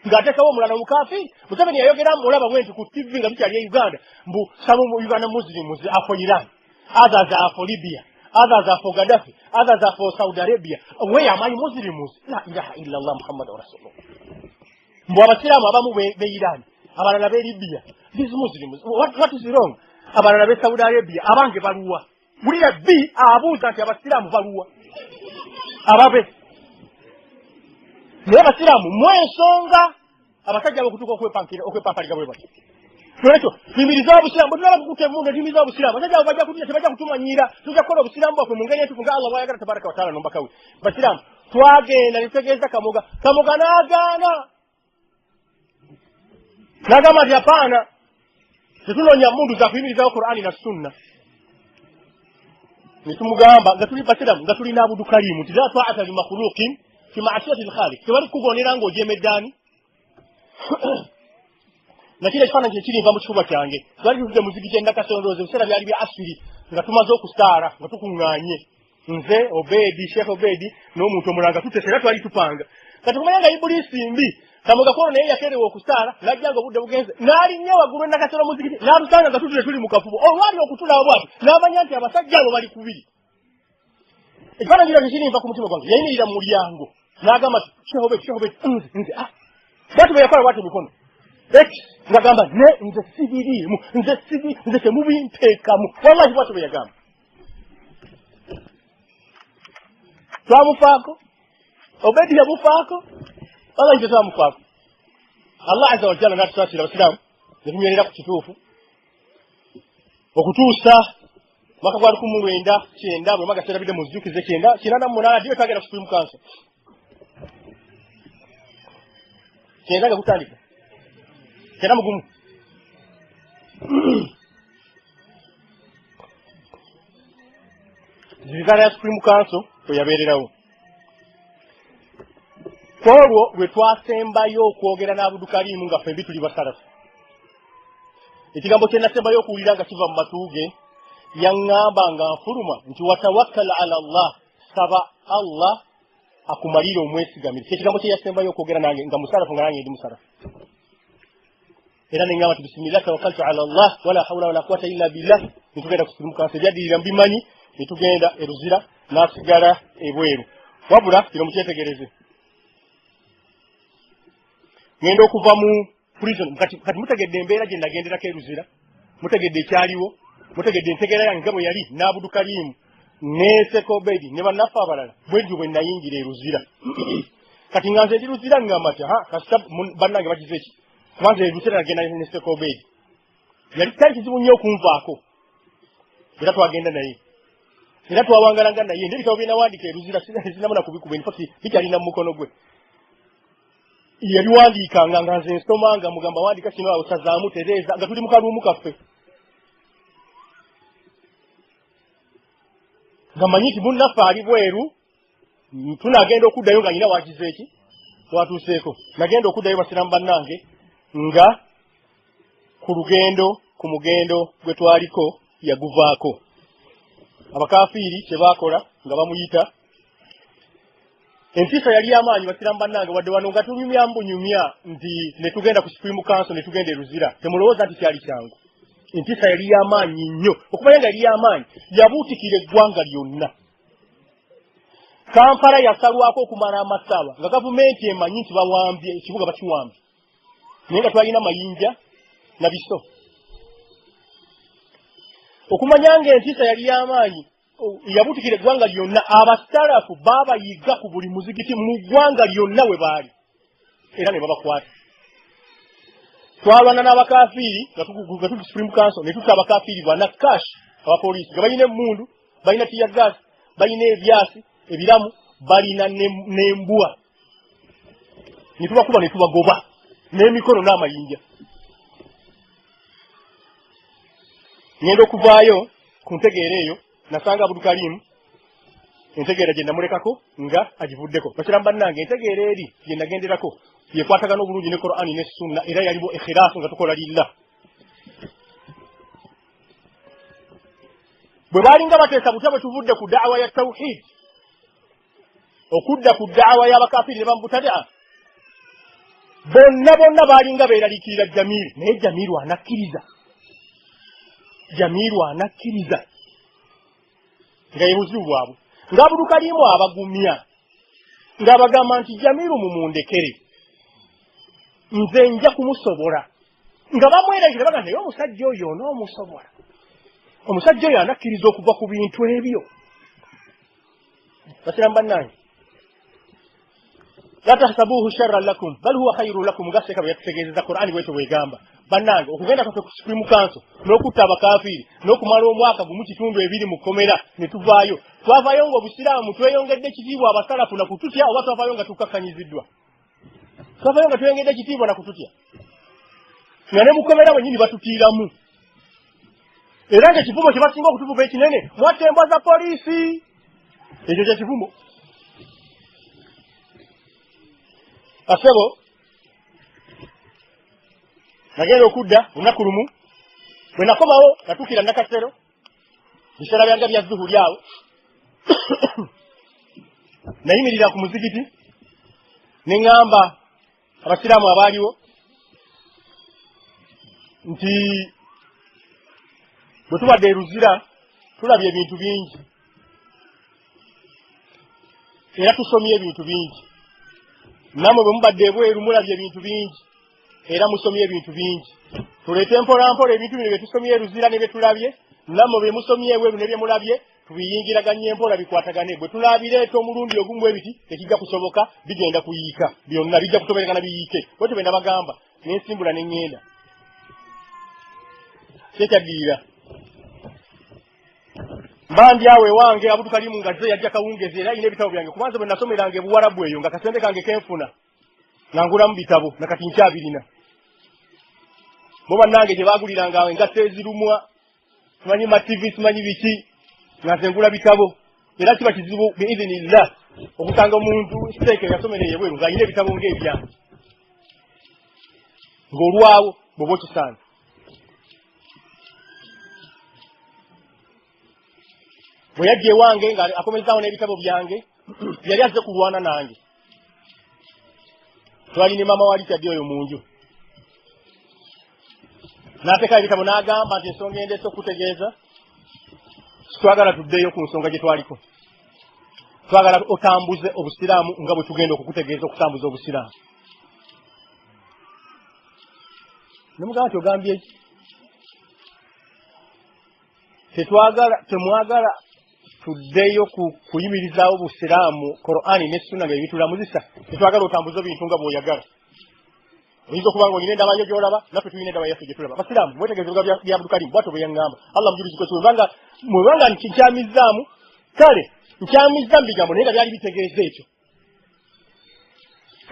ng'ateekawo omulala omukafiri Museveni yayogera mulaba bwenti ku TV nga bikyali e Uganda mbu some Uganda Muslims are for Iran, others are for Libya, others are for Gaddafi, others are for Saudi Arabia. Where am I Muslims? La ilaha illallah Muhammad Rasulullah. Mbu abasiraamu abamu be Iran abalala be Libya. These Muslims, what is wrong? Abalala be Saudi Arabia abange baluwa mulira B abuuza nti abasiraamu baluwa ababe naye abasiraamu mwensonga abasajja bokutuka okwepampaliga bwe bati ekyo tuyimiriza obusiraamu bwe tulaba kukuta emmundu tuyimiriza obusiraamu abasajja abo bajja kutunya tebajja kutumanyira tujja kukola obusiraamu bwaffe mu ngeri entuufu nga Allah bw'ayagala tabaraka wataala nombakawe basiraamu twagenda ne tutegeeza Kamoga n'agaana n'agamba nti apaana tetunoonya mmundu za kuyimirizawo Qur'ani na Sunna nitumugamba nga tuli basiramu nga tulina Abdulkarimu nti la ta'ata li makhluqin fi ma'siyati al-khaliq tewali kugonera ng'ojeemeddani nakile ekifaananyi ekirinva mu kifuba kyange twali tuvudde muziki kyendakasondooze ebiseera byali bya asiri nga tumaze okustaara nga tukuŋŋaanye nze Obedi Sheikh Obedi n'omuntu omulala nga tutese era twali tupanga kati kumanya nga Ibuliisi mbi Kamoga kono naye yakerewa okustaara najja nga obudde bugenze n'alinnya waggulu endakasero muzikiti n'atusanga nga tutule tuli mu kafubo olwali okutulaba bwati n'amanya nti abasajja abo bali kubiri ekifaananyi kino kirinva ku mutima gwange yayimirira mu mulyango n'agamba nti Sheikh Obedi nze bwati bwe yakola bwati emikono ng'agamba nze sibiriimu nze temubinteekamu wallahi bwati bwe yagamba twamufaako Obedi yamufaako wallahi nze twamufaako Allah azza wa jalla n'atusaasira abasiraamu ne tunywerera ku kituufu okutuusa mwaka gwa 1990 bwe magaseera bidde muzijjukize 98 diyo twagenda ku Supreme Council kyenda nga kutandika kyenda mugumu zibizana ya Supreme Council kweyabeererawo olwo lwe twasembayo okwogera n'Abdulkarimu nga ffe tuli basalafu ekigambo kye nasembayo okuwulira nga kiva mu matuuge yaŋŋamba nga nfuluma nti watawakkal ala Allah saba Allah akumalire omwesigamire kyekigambo kye yasembayo okwogera nange nga musalafu nga nange ndi musalafu era neŋŋamba nti bisimillahi tawakkaltu ala Allah wala hawla wala quwwata illa billah nitugenda ku Supreme Council ebyaddirira mbimanyi nitugenda eruzira n'asigala ebweru wabula kino mukyetegereze ngenda okuva mu prison kati mutegedde embeera gye nagenderako eruzira mutegedde ekyaliwo mutegedde entegeera yange nga bwe yali n'Abudu Kalimu ne Sekobedi ne bannaffe abalala bwetyo bwe nayingira eruzira kati nga nze ndi ruzira ngamba ati kasita bannange bagize eki kubanza eruzira nagenda ne Sekobedi yali kyali kizibu nnyo okunvaako era twagenda naye era twawangalanga naye n'ebitabo bye nawandiika eruzira sinamu na kubikuba infacti bikyalina mu mukono gwe yabiwandiikanga nga nze nsoma nga mugamba wandika kino awo sazaamu tereeza nga tuli mu kaluumu kaffe nga manyi nti munnaffe ali bweru tunagenda okuddayo nga nyina wakize eki twatuuseeko nagenda okuddayo basiramu bannange nga ku mugendo gwe twaliko yaguvaako abakafiiri kye baakola nga bamuyita entiisa yali y'amaanyi basiramu bannange wadde wano nga tunyumya mbunyumya nti ne tugenda ku Supreme Council ne tugenda eruzira temulowooza nti kyali kyangu entiisa yali y'amaanyi nnyo okumanya nga yali y'amaanyi yabuutikira eggwanga lyonna Kampala yasalwako okumala amasaba nga gavumenti emanyi nti bawambye ekibuga bakiwambye naye nga twalina mayinja na biso okumanya nga entiisa yali y'amaanyi yabuutikira eggwanga lyonna abasitalafu baabayiga ku buli muzigiti mu ggwanga lyonna we baali era ne babakwata twalwana n'abakafiiri nga tuli Supreme Council ne tutta abakafiiri bana cash abapoliisi nga balina emmundu balina tiyagaasi balina ebyasi ebiramu balina n'embwa ne tubakuba ne tubagoba n'emikono n'amayinja ngenda okuvaayo ku ntegeera eyo nasanga Abudu Kalimu entegeera gye namulekako nga agivuddeko basiramu bannange entegeera eri gye nagenderako yekwatagana obulungi ne Qur'ani ne Sunna era yaliwo ikhilaasu nga tukola lillah bwe baalinga bateesa butya bwe tuvudde ku da'wa ya tawhid okudda ku da'wa y'abakafiri ne bamubutadaa bonna baalinga beeraliikirira Jamiru naye Jamiru anakkiriza nga ye buzibu bwabwe nga Abudu Kalimu abagumya ng'abagamba nti Jamiru mumundekere nze nja kumusobola nga bamweregera baga naye omusajja oyo onoomusobola omusajja oyo anakkiriza okuva ku bintu ebyo basiramu bannange la tahsabuhu sharran lakum bal huwa khayrun lakum gaseka byetutegeezeza Qur'ani bwetyo bwegamba bannange okugenda kwaffe ku Supreme Council n'okutta abakafiiri n'okumala omwaka gumu kitundu ebiri mu kkomera ne tuvaayo twavaayo nga obusiraamu tweyongedde ekitiibwa abasalafu na kututya oba twavaayo nga tukakkanyiziddwa twavaayo nga tweyongedde ekitiibwa na kututya nga ne mu kkomera bwennyini batutiiramu era ng'ekivumo kye basinga okutuvuba ekinene mwatta embwa za poliisi ekyo kye kivumo asebo nagenda okudda olunaku lumu bwe nakomawo natuukira Nakasero biseera byange bya zuhuli awo nayimirira ku muzigiti ne ŋŋamba abasiraamu abaaliwo nti bwe tubadde eruzira tulabye ebintu bingi era tusomye ebintu bingi nammwe bwe mubadde ebweru mulabye ebintu bingi era musomye ebintu bingi tuleete mpolampola ebintu bino bye tusomye eruzira ne bye tulabye nammwe bye musomye ebweru ne bye mulabye tubiyingiraganye empola bikwatagane bwe tunaabireeta omulundi ogumu bwe biti tekijja kusoboka bigenda kuyiika byonna bijja kutoberekana biyiike bwetyo bwe nabagamba nensimbula ne ŋŋenda kyekyaddirira mbandi awo ewange Abudu Kalimu nga ze yajja kawungezi era alina ebitabo byange kubanza bwe nasomeranga ebuwarabu eyo nga kasente kange kenfuna nangulamu bitabo nakati nkyabirina bo bannange gye baaguliranga awo engato ezirumwa simanyi mativi simanyi biki nga nze ngula bitabo era kiba kizibu biidhinillah okusanga omuntu siteeke yasomera eyebweru ng'alina ebitabo ng'ebyange ng'olwawo bw'oba okisanze bwe yajja ewange nga akomezaawo n'ebitabo byange yali azze kulwana nange twali ne maama wali kyaddi oyo mu nju n'ateekayo ebitabo n'agamba nti ensonga endeese okutegeeza twagala tuddeyo ku nsonga gye twaliko twagala otambuze obusiraamu nga bwe tugenda okukutegeeza okutambuza obusiraamu nemugamba nti ogambye eki temwagala tuddeyo kuyimirizaawo busiraamu Qur'ani ne sunna bye bitulamuzisa tetwagala otambuza ebintu nga bw'oyagala oyinza okuba nga olina endaba yo gy'olaba naffe tulina endaba yaffe gye tulaba basiraamu mwetegereze ebigambo bya Abdulkarim bw'atyo bwe yaŋŋamba Allah mujulizi kwesibwe mwebanga nkyamizaamu kale nkyamizza mu bigambo naye nga byali bitegeeza ekyo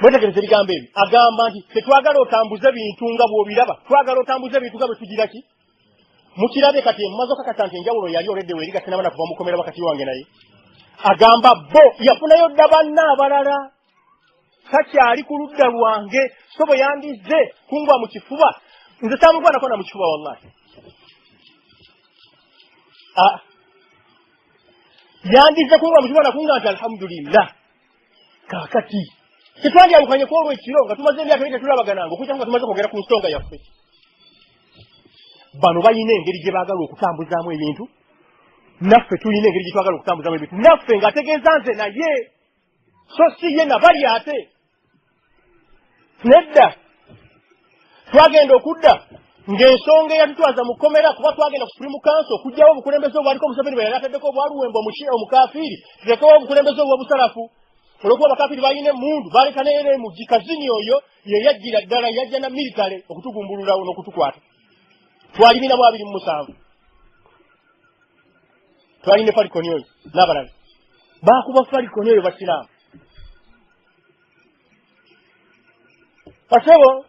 mwetegereze ebigambo ebyo agamba nti tetwagala otambuze bintu nga bw'obiraba twagala otambuze bintu nga bwe tugira ki mukirabe kati mumaze okakasa nti enjawulo yali oledde weeriga sinabana kuva mukomera wakati wange naye agamba bo yafunayo dda banna abalala takyali ku ludda lwange so bwe yandizze kungwa mu kifuba nze samugwanako na mu kifuba wallahi yandizze kungwa mu kifuba nakunga nti alhamdulillah kakati tetwandyawukanye kwolwo ekiro nga tumaze emyaka ebiri tetulabagananga okujja nga tumaze kwogera ku nsonga yaffe bano balina engeri gye baagala okutambuzaamu ebintu naffe tulina engeri gye twagala okutambuzaamu ebintu naffe ng'ategeeza nze naye so si ye nabali ate nedda twagenda okudda ng'ensonga eyatutwaza mu kkomera kuba twagenda ku Supreme Council okugyawo obukulembeze obwaliko Museveni bwe yali ataddeko obwaluwembe omukafiiri tulekewo obukulembeze obw'obusalafu olwokuba abakafiiri balina emmundu baaleka n'eremu gikazini oyo ye yajjira ddala yajja na militale okutugumbululawo n'okutukwata twali 227 twali ne Falikoni oyo n'abalala baakuba Falikoni oyo basiraamu kasebo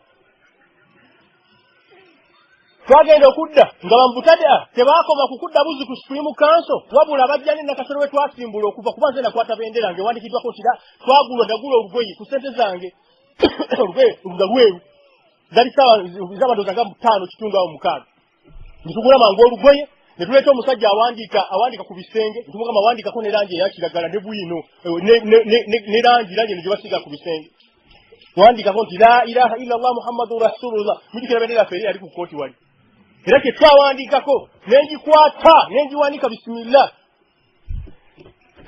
twagenda okudda nga bamubutadde tebaakoma kukudda buzi ku Supreme Council wabula bajja ne Nakasero we twasimbula okuva kuba nze nakwata bendera ng'ewandikiddwako kira ndagula olugoye ku ssente zange olugoye lweru zali z'amadooza nga 5 kitundu awo 6 nitugula mangu olugoye ne tuleeta omusajja awandika ku bisenge nitumugamba awandikako ne langi eya kiragala ne bwino ne langi eno gye basiga ku bisenge wandikako nti la ilaha illa Allah Muhammadun Rasulullah mujikira bendera yaffe eri ali ku kooti wali era kye twawandikako nengikwata nengiwanika bisimillah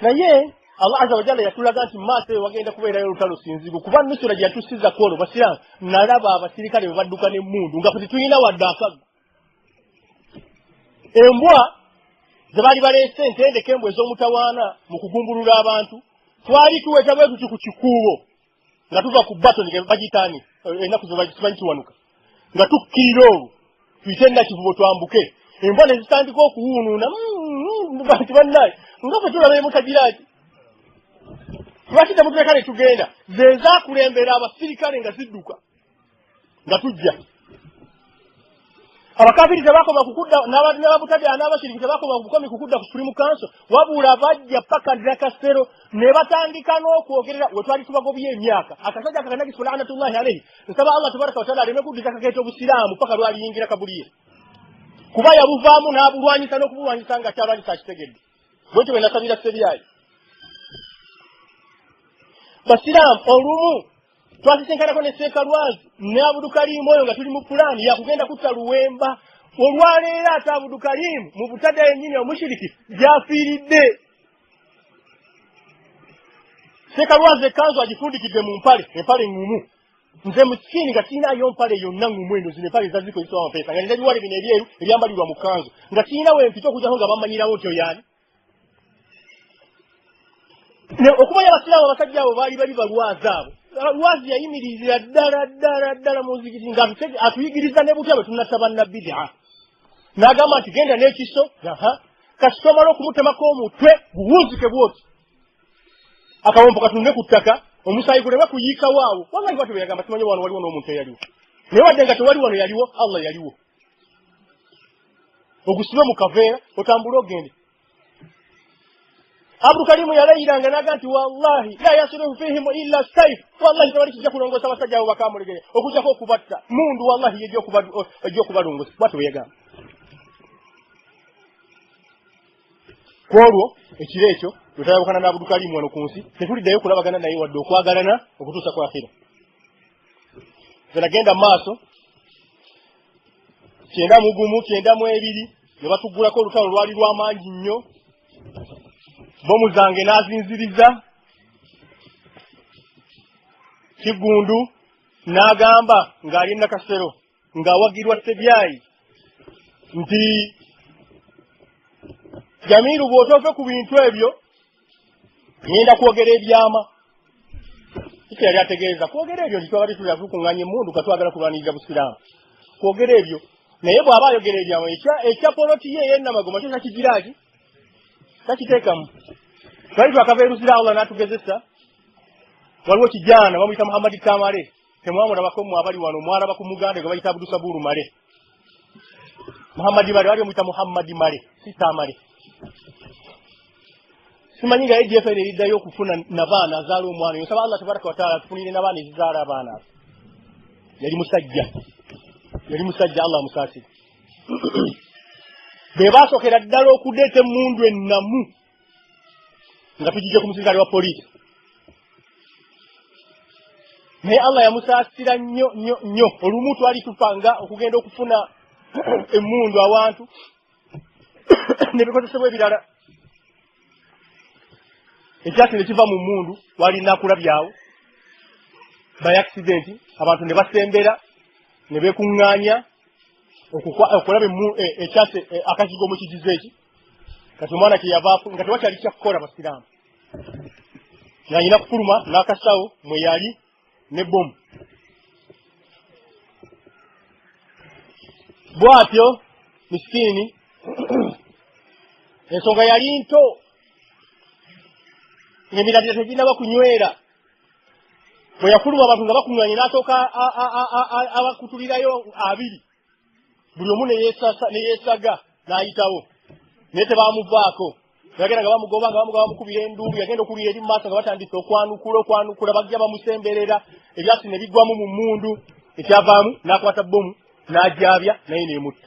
naye Allah azza wa jalla yatulaga nti maaso wagenda kubeerayo olutalo sinzibu kuba nusura gye yatusiza kwolo basiraamu nalaba abasirikale bwe badduka n'emmundu nga ffe tetulina wadde akago embwa ze baali baleese entendeko embwa ez'omutawaana mu kugumbulula abantu twali tuweta bwe tuti ku kikuubo nga tuva ku batoni ge bagitaani ennaku ze bakimanyi kiwanuka nga tukkirira olwo tuyite nakivubo twambuke embwa ne zitandika okuwuunuuna bantu bannaye nga ffe tulaba emutagiraaki lwaki temutuleka ne tugenda ze zaakulembera abasirikale nga zidduka nga tujja abakafiri tebakoma kukudda n'ababutadde n'abashiriki tebakoma kukomi kukudda ku Supreme Council wabula bajja paka Nakasero ne batandika n'okwogerera we twali tubagobye emyaka akasajja kakanagisi laanatullahi alayhi nsaba Allah tabaraka wa taala aleme kuddisa kakeeta obusiraamu paka lwaliyingira kabulire kuba yabuvaamu n'abulwanyisa n'okubulwanyisa nga kyalwanyisa akitegedde bwekyo bwe nasabira Seriyali basiraamu olumu twasisenkanako ne Seekalwazi ne Abdulkarim oyo nga tuli mu pulaani yakugenda kutta Luwemba olwaleero ate Abdulkarim mu butadde yennyini omushiriki gy'afiiridde Seekalwazi ekkanzu agifundikidde mu empale ŋŋumu nze musikini nga siinayo mpale yonna ŋŋumu eno zino empale zazikozesebwa amapeesa nga nina biwale bino ebyeru ebyambalirwa mu kkanzu nga siinawo empita okujjako nga bammanyirawo nti oyaani okubayo abasiraamu abasajja abo baali bali balwazi abo Lwazi yayimiririra ddala mu nzikiti nga atuyigiriza ne butya bwe tunasaba na bid'a n'agamba nti genda n'ekiso kasi tomala okumutemako omutwe guwunzike bwoti akawompo katunde ku ttaka omusaayi guleme kuyiika waawo wallahi bwatyo bwe yagamba simanyi wano waliwo n'omuntu eyaliwo naye wadde nga tewali wano yaliwo Allah yaliwo ogusibe mu kaveera otambule ogende Abdulkarim yalayiranga naga nti wallahi la yasrifu fihim illa sayf wallahi tawali kijja kulongosa abasajja abo bakamulegere okujjako okubatta mundu wallahi ejja okubalongosa bwatyo bwe yagamba kwolwo ekiro ekyo twetayabukana na Abdulkarim wano ku nsi tetuliddayo kulabagana naye wadde okwagalana okutuusa ku akhira nze nagenda mu maaso 9-2 ne batuggulako olutalo lwali lw'amaanyi nnyo bomu zange n'azinziriza Kigundu n'agamba ng'ali Nakasero ng'awagirwa Ssebyayi nti Jamiru bw'otove ku bintu ebyo ngenda kwogera ebyama. Kiki yali ategeeza kwogera ebyo nti twabadde tuli tukuŋŋaanya emmundu katwagala kulwanirira busiraamu. Kwogera ebyo naye bw'aba ayogera ebyama ekya poloti ye ey'ennamagoma kyo takigiraki takiteekamu. Twali twakava eruzira Allah n'atugezesa. Waliwo kijana bamuyita Muhammad Tamale. Temwamulabako mmwe abali wano mwalaba ku muganda gwe bayita Abdul Saburu Male. Muhammad Male wali bamuyita Muhammad Male si Tamale. Simanyi nga ADF eriddayo okufuna n'abaana azaala omwana. Yosaba Allah tabaraka wa taala atufunire n'abaana ezizaala abaana. Yali musajja Allah musaasire. Be baasokera ddala okudeeta emmundu ennamu nga tugijje ku musirikale wa poliisi. Naye Allah yamusaasira nnyo. Olumu twali tupanga okugenda okufuna emmundu awantu n'ebikozesebwa ebirala. Ekyasi ne kiva mu mmundu wali nakulabyawo by accident abantu ne basembera ne beekuŋŋaanya okulaba ekyasi akazigo mu kigizo eki. Kati omwana kyeyavaafu nga tewakyali kyakukola basiraamu. Ng'alina kufuluma n'akasawo mwe yali n'ebbomu. Bw'atyo miskiini ensonga yali nto ng'emirandira teginaba kunywera. Bwe yafuluma abantu nga bakuŋŋaanye n'asooka abakutulirayo abiri. Buli omu ne yeesaga n'ayitawo. Naye tebaamuvaako. Yagenda nga bamugoba nga bamukubira enduulu. Yagenda okubira eri mu maaso nga batandise okwanukula bajja bamusemberera. Ebyasi ne biggwamu mu mmundu. Ekyavaamu n'akwata bbomu n'ajaabya naye n'emutta.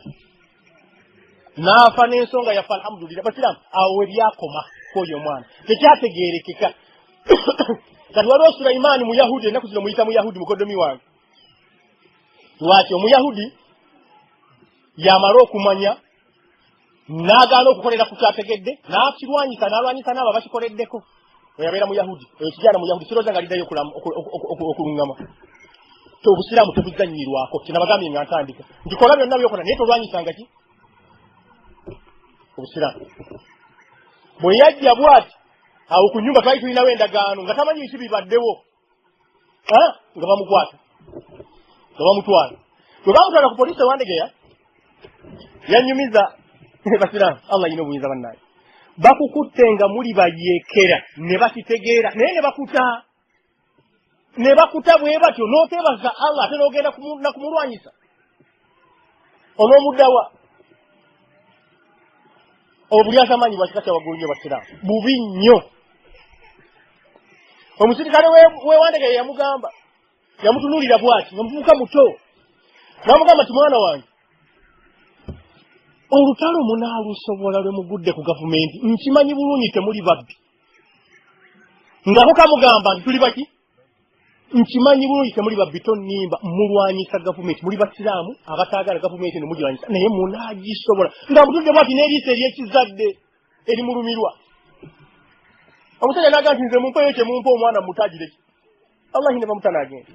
N'afa n'ensonga yaffe alhamdulillah. Basiraamu awo we byakoma kw'oyo omwana. Tekyategeerekeka. Kati waliwo Sulaimaani Muyahudi ennaku zino muyita Muyahudi mukoddomi wange. Lwaki Omuyahudi yamala okumanya n'agaana okukolera ku kyategedde n'akirwanyisa n'alwanyisa n'abo abakikoleddeko. Oyabeera Muyahudi oyo kijana Muyahudi sirowooza nga liddayo okuluŋŋama. Obusiraamu tebuzannyirwako kinabagambye nga ntandika nti kola byonna byokola naye tolwanyisanga ki obusiraamu. Bwe yajja bw'ati awo ku nnyumba twali tulinawo endagaano nga tamanyi biki bibaddewo nga bamukwata nga bamutwala. Bwe bamutwala ku poliisi ewandegeya yannyumiza basiraamu Allah yina obuyinza bannaye. Bakukutte nga muli bayeekera ne bakitegeera naye ne bakuta bwe batyo n'oteebaza Allah ate n'ogenda kumulwanyisa onoomuddawa. Obuli atamanyi bwa kika kya waggulu nnyo basiraamu bubi nnyo. Omusirikale wewandegeya yamugamba yamutunuulira bw'ati nga muvubuka muto n'amugamba ti mwana wange olutalo munaalusobola lwe mugudde ku gavumenti nkimanyi bulungi temuli babbi. Ngako kamugamba nti tuli baki nkimanyi bulungi temuli babbi tonnimba mulwanyisa gavumenti muli basiraamu abataagala gavumenti ne mugirwanyisa naye munaagisobola nga mutudde bwati n'eriiso ery'ekizadde erimulumirwa. Omusajja n'agamba nti nze mumpeeyo kye mumpa omwana mutagire ki Allah ne bamuta n'agenda.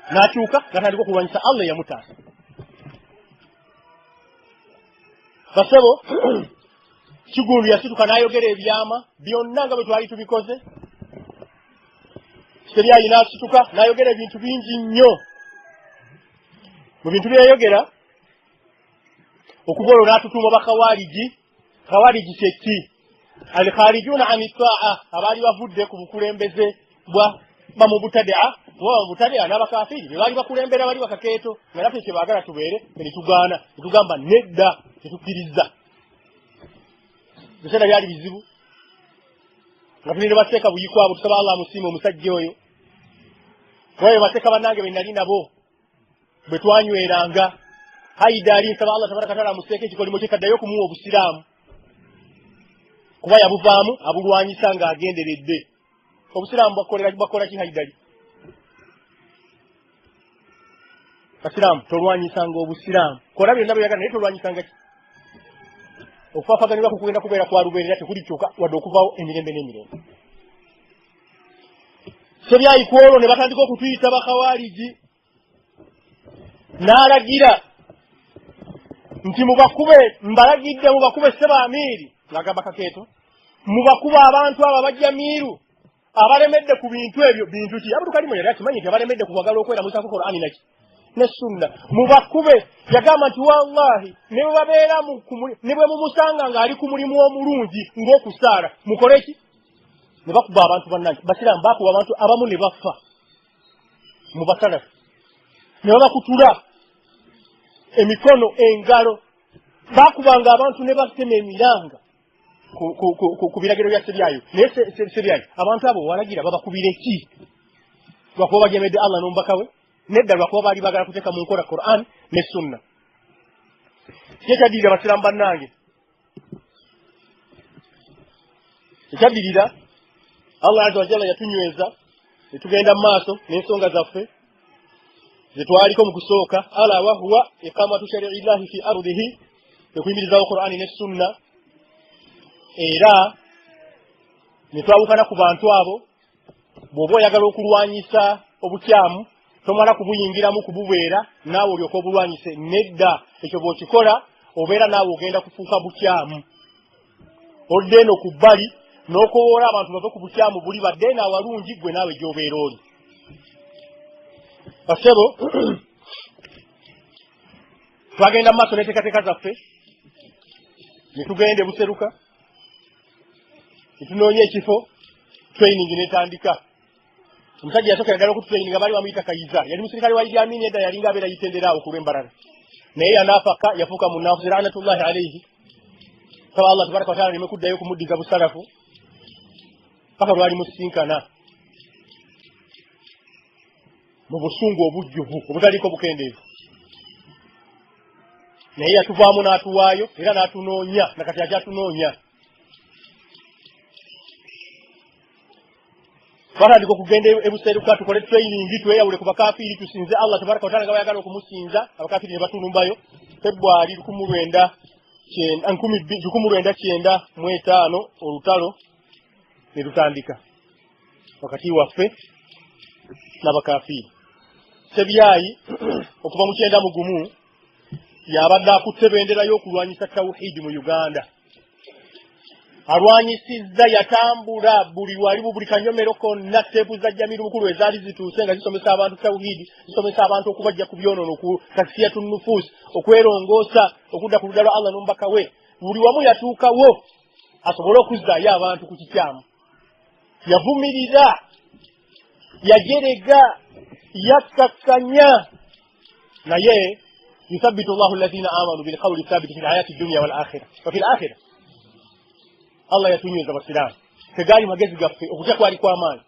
N'akyuka n'atandika okulwanyisa Allah yamutaasa. Basebo Kigundu yasituka n'ayogera ebyama byonna nga bwe twali tubikoze. Ssebyayi n'asituka n'ayogera ebintu bingi nnyo. Mu bintu byeyayogera okuva olwo n'atutuuma bakawariji. Kawariji kye ki? Al-kharijuuna ani ttaa'a abaali bavudde ku bukulembeze mu butadaa wa butadaa n'abakaafiri be baali bakulembera bali bakakeeto nga naffe kye baagala tubeere ne tugaana ne tugamba nedda tetukkiriza. Biseera byali bizibu nga tuli ne bateeka buyikwabo tusaba Allah amusiime omusajja oyo. Wayo bateeka bannange be nali nabo bwe twanyweranga haidari nsaba Allah tabaraka taala amuseeke ekikolimo kye kaddayo okumuwa obusiraamu kuba yabuvaamu abulwanyisa ng'agenderedde. Obusiraamu bakola ki haidari? Basiraamu tolwanyisanga obusiraamu kola byonna byeyagala naye tolwanyisanga ki? Okufaafaganirwa kugenda kubeera kwa lubeerera tekulikyuka wadde okuvaawo emirembe n'emirembe. Sebyayikwolwo ne batandika okutuyita bakawaliji n'alagira nti mbalagidde mubakube Seba Amiri ng'agamba Kakeeto mubakuba abantu abo abajja Miiru abalemedde ku bintu ebyo bintu ki Abdul Karimu yali akimanyi nti abalemedde kukwagala okweramusa ku Qur'ani ne Sunna mubakube yagamba nti wallahi ne babeera ne bwe mumusanga ng'ali ku mulimu omulungi ng'okusaala mukole ki ne bakuba abantu bannange basiraamu bakuba abantu abamu ne bafa mu basalafu ne babakutula emikono engalo bakubanga abantu ne batema emiranga ku biragiro bya Sebyayo naye Sebyayo abantu abo walagira babakubire ki lwakuba bagemedde Allah n'omubaka we nedda lwakuba baali bagala kuteeka mu nkola Qur'an ne Sunna kyekyadirira basiraamu bannange ekyadirira Allah azza wa jalla yatunyweza ne tugenda mu maaso n'ensonga zaffe zetwaliko mu kusooka ala wa huwa iqamatu shari'illahi fi ardihi ekuyimirizawo Qur'ani ne Sunna era ne twawukana ku bantu abo bw'oba oyagala okulwanyisa obukyamu tomala kubuyingiramu kububeera naawe olyoka obulwanyise nedda ekyo bw'okikola obeera naawe ogenda kufuuka bukyamu odde eno ku bbali n'okowoola abantu bave ku bukyamu buli badde eno awalungi gwe naawe gy'obeera oli basebo twagenda mu maaso n'enteekateeka zaffe ne tugenda Buseruka ne tunoonya ekifo training n'etandika omusajja yasooka yagala okututraining nga baali bamuyita Kayiza yali musirikale wa Idi Amin edda yalinga abeera yitendera awo ku lw'embalala naye yanaafaka yafuuka mu naafuzi laanatullahi alayhi saba Allah tabaraka wa taala neme kuddayo kumuddiza busalafu paka lwali musinkana mu busungu obujjuvu obutaliko bukendeevu naye yatuvaamu n'atuwaayo era n'atunoonya nakati akyatunoonya twatandika okugenda ebuseruka tukole training tweyawule ku bakafiiri tusinze Allah tabaraka wa taala nga bayagala okumusinza abakafiiri ne batulumbayo February 1995 olutalo ne lutandika wakati waffe n'abakafiiri Sebyayi okuva mu 9 yabadde akutte bendera y'okulwanyisa tawhidi mu Uganda alwanyisizza yatambula buli kanyomero konna teepu za Jamiru mukulu ezaali zituuse nga zisomesa abantu tawhidi zisomesa abantu okubajja ku byonono ku tasfiyatu nufus okwerongoosa okudda ku ludda lwa Allah n'omubaka we buli wamu yatuukawo asobole okuzzaayo abantu ku kikyamu yavumirira yajerega yakkakkanya naye yuthabbitu Allahu alladhina amanu bil qawli thabiti fil hayati dunya wal akhirah wa fil akhirah Allah yatunyweza basiraamu tegaali magezi gaffe okutya kwali kw'amaanyi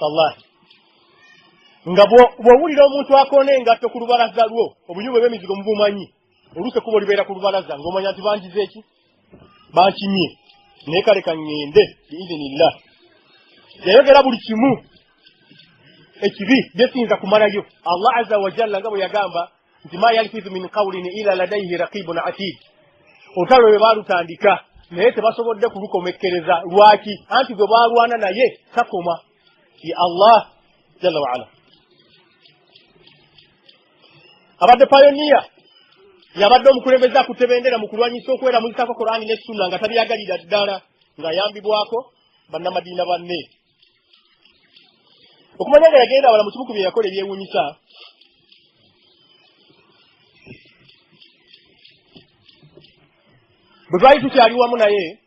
wallahi nga bw'owulira omuntu akoona engatto ku lubalaza lwo obunyume bw'emizigo mubumanyi oluusi ekkubo libeera ku lubalaza ng'omanya nti bangize eki bankimye naye kale kaŋŋende biidhinillah yayogera buli kimu ekibi byesiyinza kumalayo Allah azza wa jalla nga bwe yagamba nti ma yalfizu min qawlin ila ladayhi raqibun atid olutalo lwe baalutandika naye tebasobodde kulukomekkereza lwaki anti gwe baalwana naye takoma ye Allah jalla wa ala abadde payoniya yabadde omukulembeze akutte bendera mu kulwanyisa okweramuzisako Qur'ani ne Sunna nga tabyagalira ddala ng'ayambibwako bannamadiina banne okumanya nga yagenda wala mu kimu ku bye yakola ebyewuunyisa bwe twali tukyali wamu naye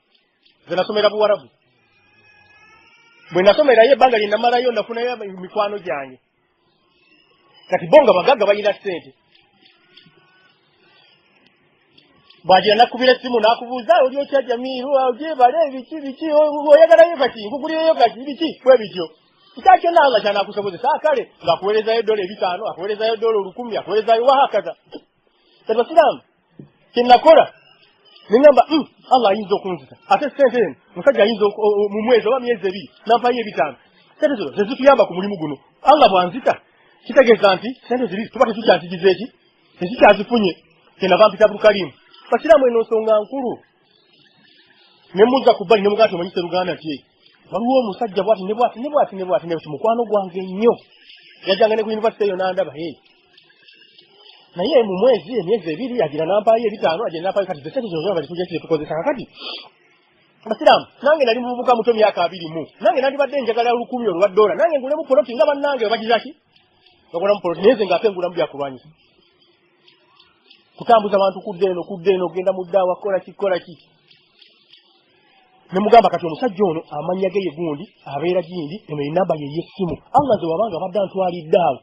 ze nasomera Buwarabu bwe nasomerayo ebbanga lye namalayo nafunayo mikwano gyange kati bo nga bagagga balina ssente bw'agira nakubira essimu n'akubuuza oli otya Jamiru ogyebale biki oyagalayo kati nkugulireyo kati biki bwe bityo kityo Allah kyanakusobozesa akale ng'akuweerezayo $500 akuweerezayo $10,000 akuweerezayo wahakaza kati basiraamu kye nakola nengamba Allah ayinza okunzita ate ssente eno musajja ayinza mu mwezi oba myezi 2 nampayo $500 ssente zino tezituyamba ku mulimu guno Allah bwanzita kitegeeza nti ssente ziri tuba tetukyanzigiza eki tezikyazifunye kyenava mpita Abdul Karimu basiraamu eno nsonga nkulu ne muzza ku bbali ne mugati omanyi Seruganda nti waliwo omusajja bwati ne mukwano gwange nnyo yajjanga ne ku university eyo n'andaba naye mu emyezi 2 agira nampaayo 5 agira nampaayo kati zesente zino bali tujja tukozesa kakati basiramu nange nali muvubuka muto myaka 20 nange nandibadde njagala $10 olwa $1 nange ngulemu poloti nga bannange bagizaki bakolamu poloti naye nga ate ngulamu byakulwanyisa kutambuza abantu kudde eno genda mu ddaawa kola ki ne mugamba kati omusajja ono amanya ge ye gundi abeera gindi eno enamba ye yessimu Allah ze wabanga badde antwalidde awo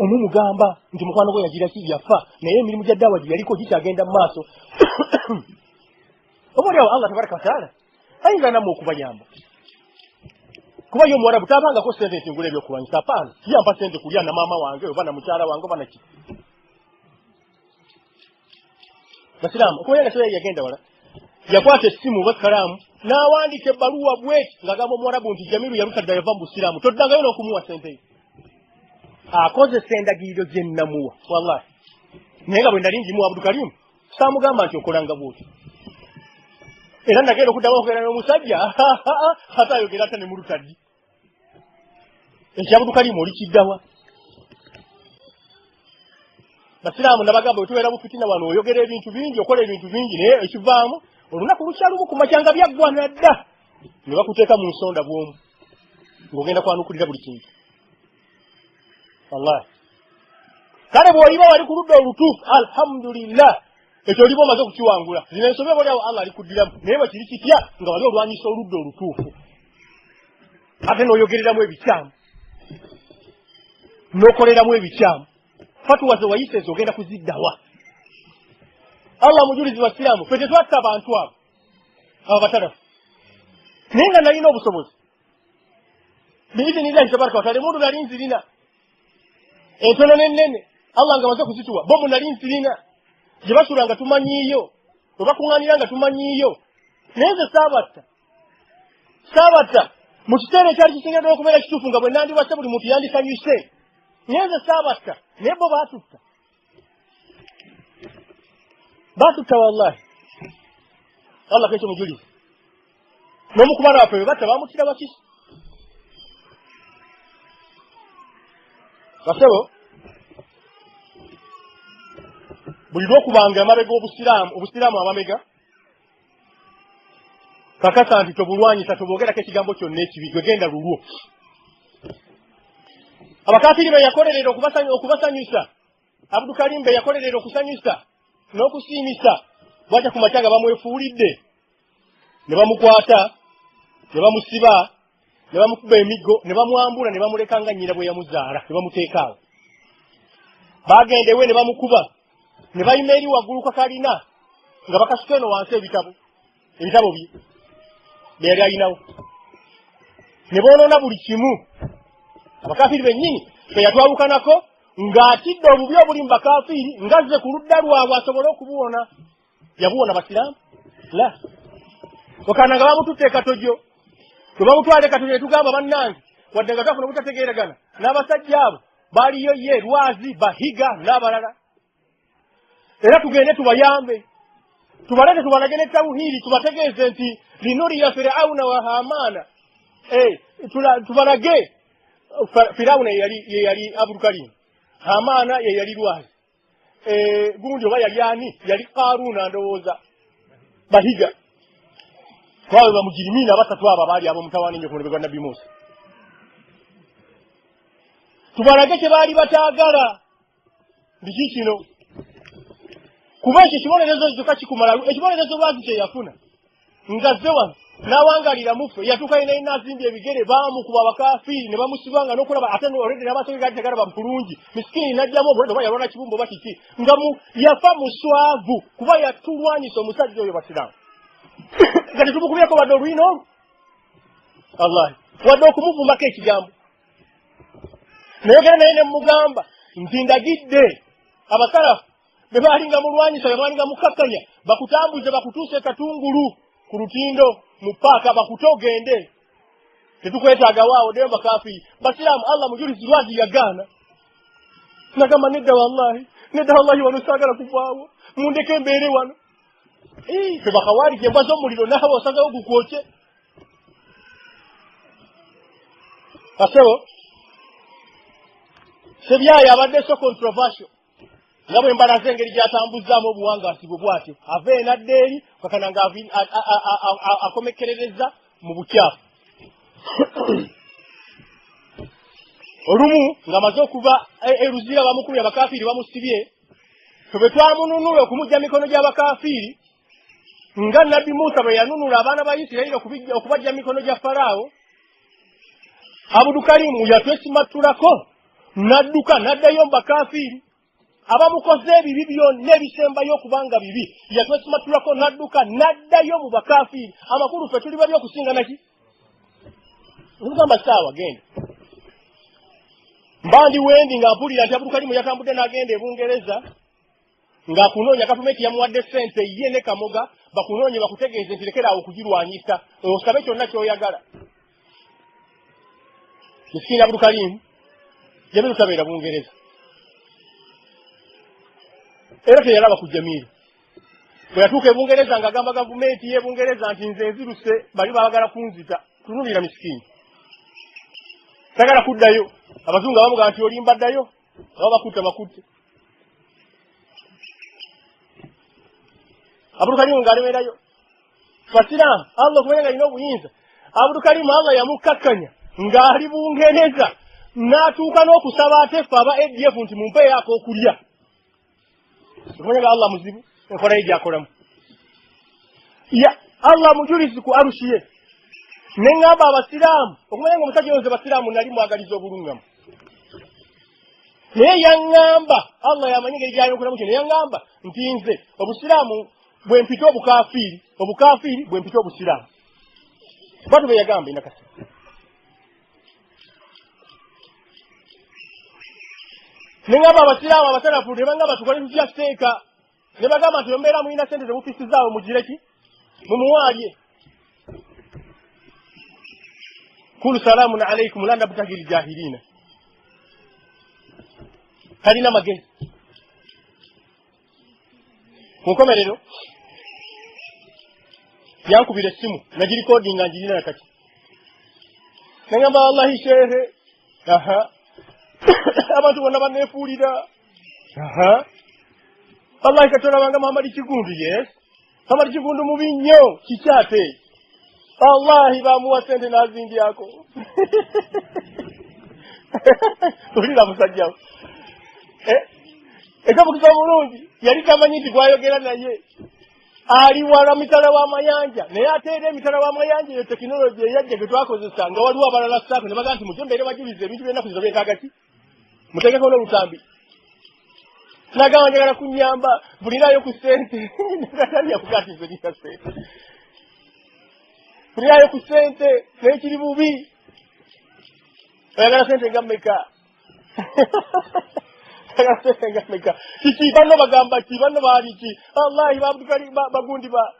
omumugamba nti mukwano gwe yagira ki yafa naye emirimu gya ddaawa gye yaliko gikyagenda mu maaso oboolyawo Allah tabaraka wataala ayinza namwe okubayamba kuba yo Mwarabu tabangako sente nti ngula ebyokulwanyisa apaana yampa sente kulya na maama wange oba na mukyala wange oba naki basiramu okubayanga so yagenda wala yakwata essimu bakalaamu n'awandiika ebbaluwa bweti ng'agamba Omwarabu nti Jamiru yalutadde yava mu busiraamu toddangayo n'okumuwa sente ye akozesa endagiriro gye nnamuwa wallahi naye nga bwe nali ngimuwa Abdulkarimu saamugamba nti okolanga bwoti era nagenda okuddamu okugenda n'omusajja ate ayogera ate ne mu lutaddi ekya Abdulkarimu oli kiddawa basiraamu nabagamba bwe tubeera bufitina wano oyogera ebintu bingi okola ebintu bingi naye ekivaamu olunaku lukyalumu ku makyanga byaggwana dda ne bakuteeka mu nsonda bw'omu ng'ogenda kwanukulira buli kintu wallahi kale bw'oliba wali ku ludda olutuufu alhamdulillah ekyo oliba omaze okukiwangula zino ensobe bwolyawo Allah alikuddiramu naye bwe kiri kitya nga wali olwanyisa oludda olutuufu ate n'oyogereramu ebikyamu n'okoleramu ebikyamu fatuwa ze wayise ezo ogenda kuziddawa Allah mujulizi wa Siraamu ffe tetwatta abantu abo batarafu naye nga nalina obusobozi biidhinillahi tabaraka wataala emundu nali nzirina entono n'ennene Allah nga maze kuzituwa bomu nali nzirina gye basula nga tumanyiiyo bwe bakuŋŋaanira nga tumanyiiyo naye nze saabatta mu kiseera ekyali kisingaddewo okubeera kituufu nga bwe nandibase buli muntu yandisanyuse naye nze saabatta naye bo baatutta wallahi Allah kekyo mujulizi n'omukubala waffe bwe batta baamutira bakisi basebo buli lwokubanga amabega obusiraamu amabega kakasa nti tobulwanyisa toboogerako ekigambo kyonna ekibi gwegenda lulwo abakafiri be yakolerera okubasanyusa Abdulkarimu be yakolerera okusanyusa n'okusiimisa bwajja ku makyanga bamwefuulidde ne bamukwata ne bamusiba ne bamukuba emiggo ne bamwambula ne bamuleka nga nnyina bwe yamuzaala ne bamuteeka awo bagenda ewe ne bamukuba ne bayima eri waggulu kakalina nga bakasuka eno wansi ebitabo bye yali alinawo ne boonoona buli kimu abakafiri bennyini fe yatwawukanako ng'atidde obubi obuli mu bakafiri ngazze ku ludda lwabwe asobole okubuwona yabuwona basiraamu la okana nga bamututte ekatojo bwe bamutwala ekatojo ne tugamba bannange wadde nga twafuna obutategeeragana n'abasajja abo baaliyo ye Lwazi Bahiga n'abalala era tugende tubayambe tubalete tubalage ne tawhidi tubategeeze nti linuriya Firauna wa Hamana tubalage Firauna ye yali Abdulkarimu Hamana ye yali Lwazi gundi oba yali ani yali Qaruna ndowooza Bahiga kwawe bamujirimiina basatu abo baali ab'omutawaana ennyo ku mulebe gwa Nabbi Musa tubalage kye baali bataagala biki kino kuba ekyo ekibonerezo kyokka kikumala ekibonerezo Lwazi kye yafuna ngazze wano n'awangalira mufe yatuuka yina n'azimbye ebigere baamukuba abakafiri ne bamusibanga n'okulaba ate olwedde n'amaaso ge gaali tegalaba bulungi misikini n'ajjamu obulwadde oba yalwala kibumba oba kiki nga yafa muswavu kuba yatulwanyisa omusajja oyo basiraamu nga tetumukubyeko wadde olwina olwo wallahi wadde okumuvumbako ekigambo nayogera naye ne mugamba nti ndagidde abasalafu be baalinga mulwanyisa be baalinga mukakkanya bakutambuze bakutuuse katungulu ku lutindo mu paaka bakute ogende tetukwetaaga waawo ddeyo bakafiri basiraamu Allah mujulizi Lwazi yagaana nagamba nedda wallahi wano saagala kuvaawo mundeke mbeere wano fe bakawaali gye mbwa z'omuliro naawe osazewo gukwoke Asebo sebyayo abadde so controversial nga bwe mbalaze engeri gy'atambuzaamu obuwangasi bwe bwatyo ava enadda eri kakana nga akomekerereza mu bukyafu olumu ng'amaze okuva eruzira bamukubye abakafiiri bamusibye bwe twamununula okumujja mikono gy'abakafiiri nga nabbi Musa bwe yanunula abaana ba Isirayiri okubajja mikono gya Falaawo, Abudukalimu yatwesimattulako n'adduka n'addayo mu bakafiiri abamukoze ebibi byonna ebisembayo okubanga bibi yatwesimattulako n'adduka n'addayo mu bakafiiri. Amakulu ffe tuli babi okusinga naki nkugamba saawa genda mbandi wendi nga mpulira nti Abudukalimu yatambudde n'agenda e Bungereza ng'akunoonya gavumenti yamuwadde ssente ye ne Kamoga bakunoonye bakutegeeze nti lekera awo okugirwanyisa osabe kyonna ky'oyagala. Misikini Abudukalimu Jamiru tabeera Bungereza era teyalaba ku Jamiru bwe yatuuka e Bungereza ng'agamba gavumenti y'e Bungereza nti nze nziruse bali baagala kunzita. Tunulira misikini tagala kuddayo abazungu abamugaa nti olimba ddayo aba bakutte Abudukalimu ng'alemerayo basiraamu Allah okumanya ng'alina obuyinza. Abudukalimu Allah yamukkakkanya ng'ali Bungereza n'atuuka n'okusaba atefe aba ADF nti mumpeeyo ak'okulya. Okumanya nga Allah muzibu enkola ye gy'akolamu. Allah mujulizi ku arushi ye ne ngamba abasiraamu okumanya nga omusajja yonze basiraamu nali mwagaliza obulungamu naye yaŋŋamba Allah yamanyi engeri gy'ayokolamu kino yaŋŋamba nti nze obusiraamu bwe mpita obukafiiri bwe mpita obusiraamu. Batu be yagamba inakasi ne ngamba abasiraamu abatanafu ne bangamba tukole tutya seeka ne bagamba nti ombeera mulina sente zemufisizaawo mugireki mumuwaalye. Kulu salaamun alaikum la nabtaghi ljahiliina talina magezi. Ku nkomerero yankubira essimu nagirikodinga njirina nakati nengamba wallahi shehe abantu bonna banneefuulira wallahi katonda wange Muhammad Kigundu yes Muhammad Kigundu mubi nnyo kikyate wallahi bamuwa sente n'azindyako tulira musajjawo ekabukisa omulungi yali tamanyi nti gwayogera naye ali wala mitala w'amayanja naye ate era emitala w'amayanja eyo tekinologi eyajja gye twakozesa nga waliwo abalala ssaako ne bagaa nti mujje mbeere bajulize ebintu by'ennaku zino byetaaga ki mutegeko n'olutambi nagamba njagala kunnyamba bulirayo ku ssente nagatani akugaa nti nze nina ssente bulirayo ku ssente naye kiri bubi oyagala ssente nga mmeka kiki banno bagamba ki banno baali ki wallahi bagundi ba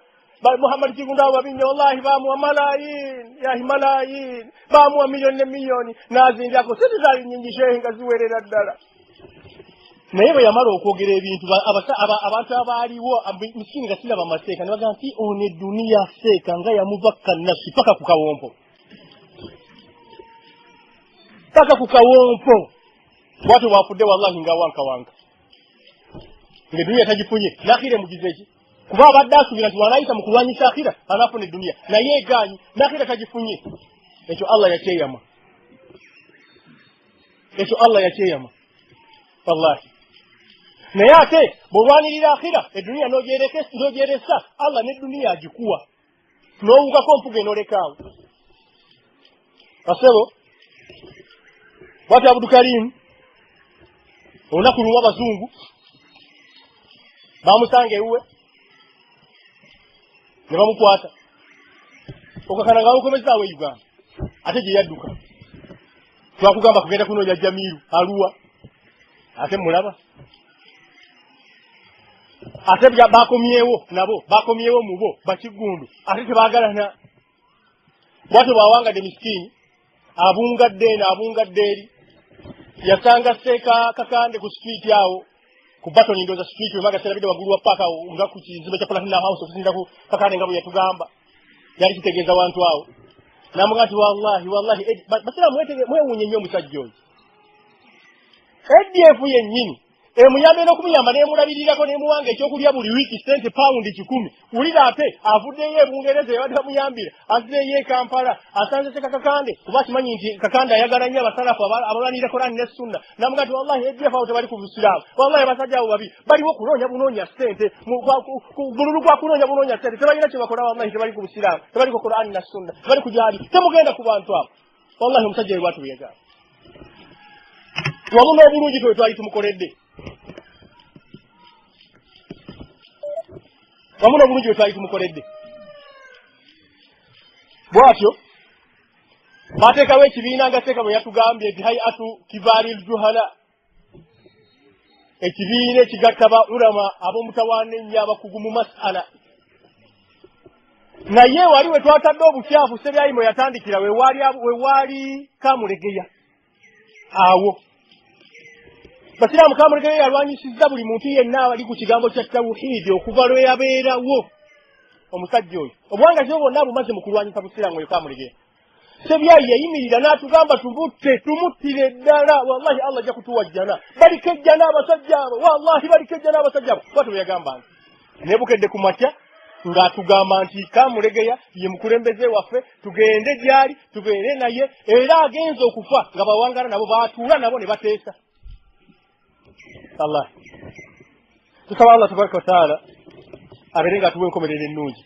Muhammad Kigundu abo babinnya wallahi bamuwa malayin bamuwa miliyoni ne miliyoni n'azindyako sente zaali nnyingi shehe nga ziwerera ddala. Naye bwe yamala okwogera ebintu abantu abaaliwo misikini nga siraba amaseeka ne bagamba nti ono eduniya seeka nga yamuva kannasi paka ku kawompo bwatyo bwafudde wallahi nga wankawanka ng'eduniya tagifunye n'akhira emugize ki kuba abadde asuubira nti wanaayita mu kulwanyisa akhira anaafuna eduniya naye egaanyi n'akhira tagifunye. Ekyo Allah yakyeyama wallahi. Naye ate bw'olwanirira akhira eduniya n'ogyeresa Allah n'eduniya agikuwa n'owugako mpuga enolekaawo. Basebo bwatyo Abudukalimu olunaku lumu abazungu bamusanga ewuwe ne bamukwata okakana nga bamukomezaawo e Uganda ate gye yadduka twakugamba kugenda kunoonya Jamiru Arua ate mulaba ate bakomyewo mubo Bakigundu ate tebaagalana. Bwatyo bwawangadde misikini abungadde eri yasanga seeka kakande ku street yawo ku Batoni ndoza street wemagasera bide wagulu wa paka nga ku kizimbe kya Platinum House okusinda ku kakande nga bwe yatugamba yali kitegeeza wantu awo namugati wallahi basira mwewunye nnyo omusajja oyo ADF yennyini emuyambe n'okumuyamba n'emulabirirako n'emuwanga ekyokulya buli wiiki sente paundi 10 wulira ate avuddeyo e Bungereza yabadde bamuyambira azzeeyo e Kampala asanze Kakande kuba kimanyi nti Kakande ayagala nnyo abasalafu abalwanira Korani ne Sunna namugati wallahi ADF awo tebali ku busiraamu wallahi basajja abo babi baliwo kunoonya sente bululu gwa kunoonya sente tebalina kye bakola wallahi tebali ku busiraamu tebali ku Korani na Sunna tebali ku jihadi temugenda ku bantu abo wallahi omusajja we batubiyagala wamu n'obulungi twe twali tumukoledde wamu n'obulungi twe twali tumukoledde bwatyo bateekawo ekibiina nga Seeka bwe yatugambye nti hayatu kibaaril juhala ekibiina ekigatta ba ulama ab'omutawaana ennyo abakugu mu masala naye wali we twatadde obukyafu Sebyayimo yatandikira we waali Kamulegeya awo basiraamu Kamulegeya yalwanyisizza buli muntu yenna abali ku kigambo kya tawhiidi okuva lwe yabeerawo omusajja oyo obuwangazi obwo bwonna bumaze mu kulwanyisa busiraamu oyo Kamulegeya Sebyayi yayimirira n'atugamba tumuttire ddala wallahi Allah ajja kutuwajjana balikejjana abasajja abo wallahi balikejjana abasajja abo bwatyo bwe yagambanga nebukedde ku makya ng'atugamba nti Kamulegeya ye mukulembeze waffe tugende gyali tubeere naye era agenze okufa nga bawangala nabo baatuula nabo ne bateesa Allah tusaba Allah tabaraka wa taala abeere nga atuwa enkomerero ennungi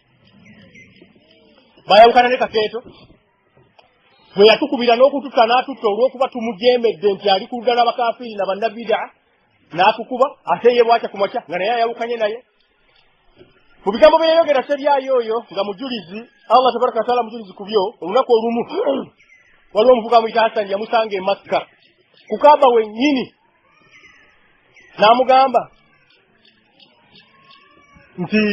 bayawukana ne Kakeeto bwe yatukubira n'okututta n'atutta olw'okuba tumujemedde nti ali ku ludda lw'abakafiiri na bannabbidaa n'atukuba ate ye bwatya ku makya nga naye ayawukanye naye mu bigambo bye yayogera Sebyayi oyo nga mujulizi Allah tabaraka wa taala mujulizi ku byo olunaku olumu waliwo omuvuga muyita Hasani yamusanga e Makka ku Kaaba wennyini n'amugamba nti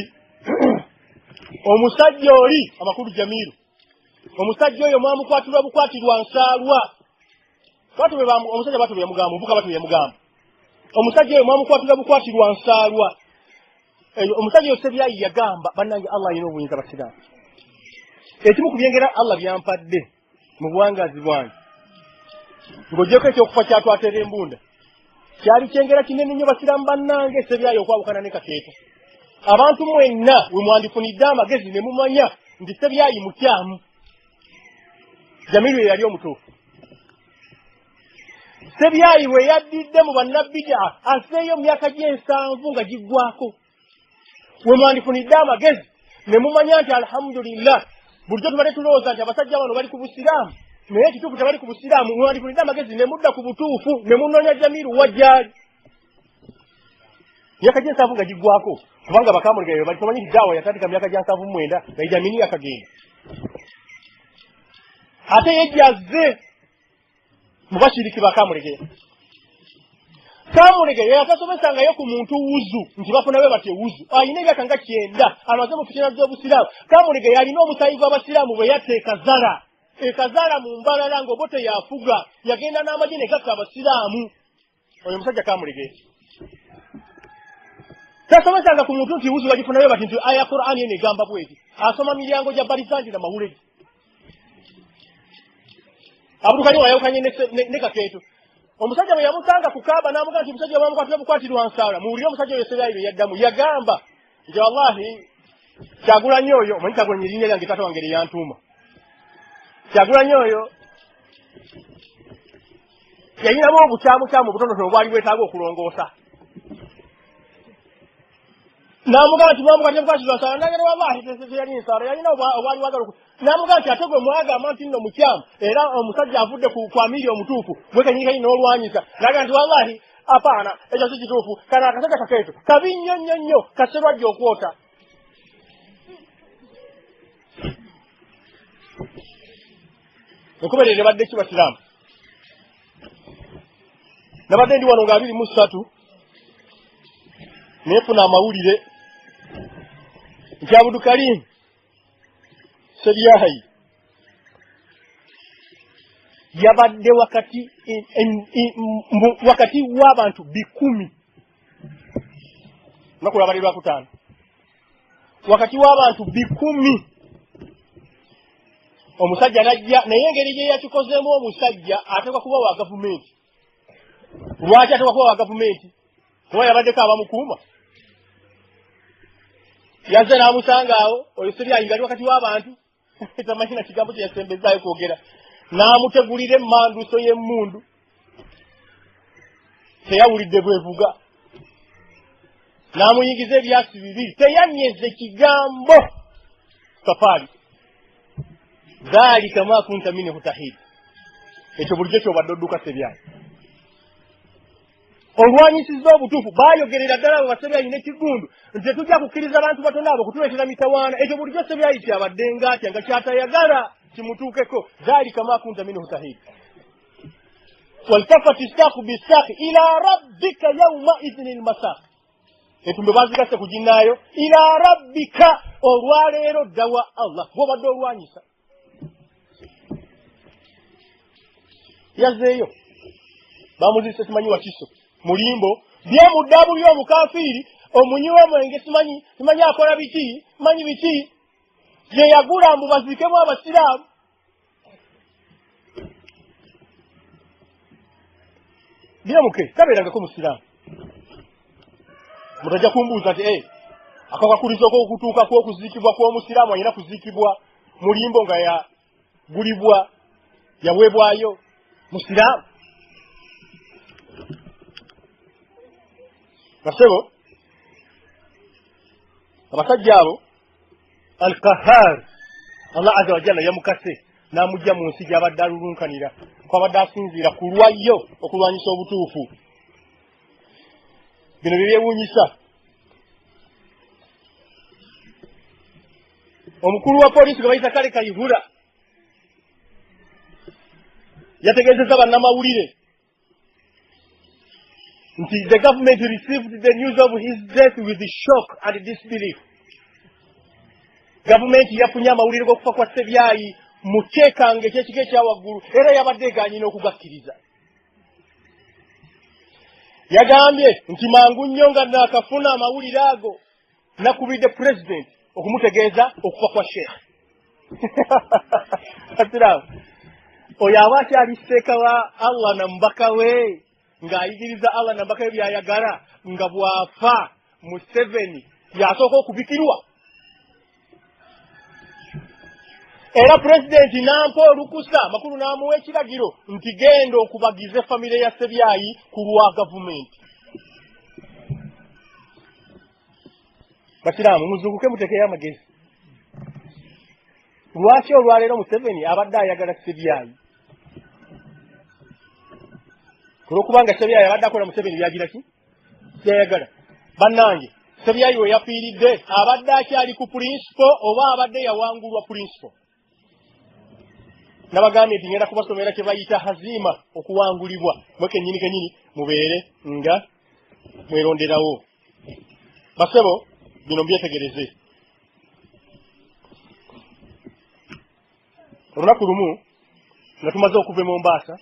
omusajja oli amakulu Jamiru omusajja oyo mwamukwatirwa bukwatirwa nsaalwa omusajja batu yamugamba omuvuka batu yamugamba omusajja oyo mwamukwatirwa bukwatirwa nsaalwa omusajja oyo Sebyayi yagamba bannange Allah alina obuyinza basiraamu ekimu ku byengera Allah byampadde mu buwangazi bwange ng'ogyeko ekyokufa kyatwatera embunda kyali kyengera kinene nnyo basiraamu bannange Sebyayi okwawukana ne Kakeeto abantu mwenna we mwandifunidde amagezi ne mumanya nti Sebyayi mukyamu Jamiru ye yali omutuufu Sebyayi we yaddidde mu bannabbidaa aseeyo myaka gye7 nga giggwako we mwandifunidde amagezi ne mumanya nti alhamdulillah bulijjo tubadde tulowooza nti abasajja bano bali ku busiraamu naye ekituufu tebali ku busiraamu mwandifunidde amagezi ne mudda ku butuufu ne munoonya Jamiru wajjaali myaka gye7 nga giggwako kubanga Bakamulegeya bali tomanyi nti daawa yatandika myaka gya 79 nga Ijamini yakagenda ate yejjazze mu bashiriki Bakamulegeya Kamulegeya yatasomesangayo ku muntu wuzu nti bafunabe batye wuzu ayina emyaka nga 9 amaze mu fitina z'obusiraamu Kamulegeya alina omusayi gw'abasiraamu bwe yateeka zala ekazala mu mbalala ng'obote yafuga yagenda n'amagye ne gatta abasiraamu oyo musajja Kamulegeya tasomesanga ku muntu nti wuzu bagifunabe bati nti aya Qur'ani eno egamba bweti asoma miryango gya Barizanji na mawuledi abudukanye wayawukanye ne Kakeeto omusajja bwe yamusanga ku Kaaba n'amuga nti omusajja bamukwatirwa bukwatirwa nsaala muwulire omusajja oyo Sebyayi bye yaddamu yagamba nti wallahi Kyagulanyi oyo omanyi Kyagulanyi erinnya lyange taata wange lyeyantuuma Kyagulanyi oyo yayinamu obukyamu butonotono obwali bwetaaga okulongoosa n'amuga nti mwamukwatirwa bukwatirwa nsaala nagera wallahi teyali nsaala yalina obwali wagala n'amuga nti ate gwe mwagamba nti nno mukyamu era omusajja avudde ku amiri omutuufu gwe kanyini n'olwanyisa naga nti wallahi apaana ekyo si kituufu kana akasajja Kakeeto kabi nnyo kaserwajja okwota enkomerero ebadde ki basiraamu nabadde ndi wano nga 23 neefuna amawulire nti Abdulkarim Sebyayi yabadde wakati w'abantu 10 nakula bali lwakutaano wakati w'abantu 10 omusajja najja naye engeri gye yakikozeemu omusajja atekwa kuba wa gavumenti. Lwaki atekwa kuba wa gavumenti? Kuba yabaddeko abamukuuma. Yazze n'amusanga awo oyo Seryayi ngali wakati w'abantu tamanyi na kigambo kye yasembezaayo kwogera, n'amutegulira emmanduso y'emmundu teyawulidde bwevuga, n'amuyingiza ebyasi bibiri teyanyeze kigambo. Safari dhalika ma kunta minhu tahid, ekyo bulijjo kyobadde odduka Seryayi. Olwanyisiza obutuufu baayogerera ddala abo Basebyayi n'ekigundu nti tetujja kukkiriza abantu batono abo kutuleetera mitawaana. Ekyo bulijjo Sebyayi kyabadde ng'atya nga kyatayagala kimutuukeko. dhalika ma kunta minhu tahid waltafati ssaaqu bissaaqi ila rabbika yawma idhin almasaq. Entumbe bazigase ku ginnaayo ila rabbika, olwaleero ddawa Allah gw'obadde olwanyisa. Yazzeeyo bamuzise simanyi wakiso mulimbo byemuddabu by'omukafiiri omunyiwa mwenge simanyi akola biki manyi biki ye yagula mbu bazikemu abasiraamu. Byemuke tabeerangako musiraamu. Mutajja kumbuuza nti akakakulizo k'okutuuka kw'okuziikibwa kw'omusiraamu alina kuziikibwa mulimbo nga yagulibwa yaweebwayo musiraamu. Basebo abasajja abo al-Qahhar Allah azza wa jalla yamukase n'amujja mu nsi gy'abadde alulunkanira kwabadde asinziira ku lwayo okulwanyisa obutuufu. Bino byewuunyisa. Omukulu wa poliisi gwe bayita Kale Kayihura yategeezezza bannamawulire nti the government received the news of his death with shock and disbelief. Gavumenti yafunye amawulire g'okufa kwa Sebyayi mu kyekange ky'ekika ekyawaggulu era yabadde egaanyina okugakkiriza. Yagambye nti mangu nnyo nga naakafuna amawulire ago nakubidde president okumutegeeza okufa kwa Sheikh. Asiraamu oyo aba akyali seeka wa Allah na mbaka we ng'ayigiriza Allah na mbaka we byayagala nga bw'afa Museveni yasooka okubikirwa. Era pulezidenti n'ampa olukusa makulu n'amuwa ekiragiro nti genda okubagiza famire ya Sebyayi ku lwa gavumenti. Basiraamu muzuukuke mutekeyo amagezi. Lwaki olwaleero Museveni abadde ayagala Sebyayi? Olwokubanga Sebyayi abadde akola Museveni byagira ki? Byayagala. Bannange Sebyayi we yafiiridde abadde akyali ku principle oba abadde yawangulwa principle? Nabagambye nti ngenda kubasomera kye bayita hazima okuwangulibwa mwe kennyini mubeere nga mweronderawo. Basebo bino mbyetegereze. Olunaku lumu nga tumaze okuva e Mombasa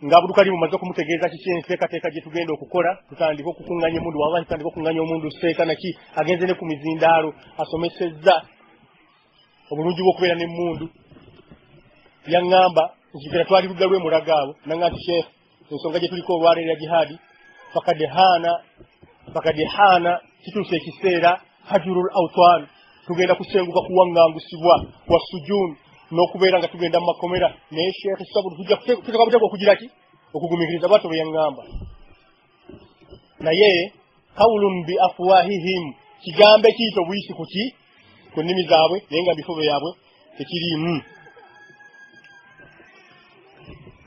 nga Abdulkarim mumaze okumutegeeza kiki enteekateeka gye tugenda okukola, tutandika okukuŋŋanya emundu wallahi tutandika okukuŋŋanya omundu seeka naki agenze ne ku mizindaalo asomesezza obulungi bw'okubeera n'emmundu. Yaŋŋamba nzikira twali ludda lw'emulagaawo nanga nti Sheikh ensonga gye tuliko olwaleero ya jihaadi fakad haana kituuse ekiseera hajurul awtan tugenda kusenguka kuwaŋŋangusibwa wa sujun n'okubeera nga tugenda mu makomera. Naye Sheikh Sabur tujja kuteeka butego okugira ki okugumikiriza bwatyo bwe yaŋŋamba. Naye qawlun bi afwahihim kigambo ekiyita obuyisi ku nnimi zaabwe naye nga bifo byabwe tekiriimu.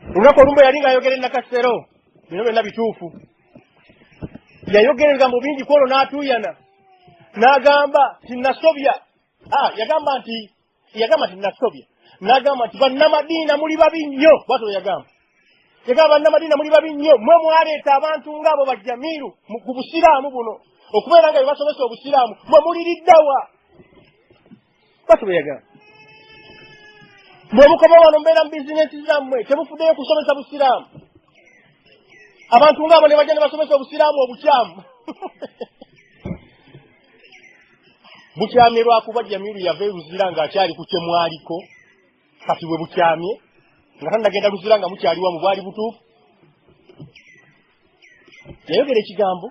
Olunaku olumu yali ng'ayogera Nakasero bino byonna bituufu. Yayogera ebigambo bingi kwolwo n'atuuyana n'agamba tinnasobya. Yagamba nti nasobya. N'agamba nti bannamadiina muli babi nnyo. Bwatyo yagamba. Yagamba bannamadiina muli babi nnyo. Mmwe mwaleeta abantu ng'abo bajjamiiru ku busiraamu buno okubeera nga bebasomesa obusiraamu mmwe muliriddawa. Bwatyo yagamba. Mmwe mukoma wano mbeera mu bizinesi zammwe temufuddeyo kusomesa busiraamu. Abantu ng'abo ne bajja ne basomesa obusiraamu obukyamu. Bukyamye lwakuba Jamiru yava e Luzira ng'akyali ku kye mwaliko kati bwe bukyamye nga tannagenda luzira nga mukyaliwa mu bwali butuufu. Yayogera ekigambo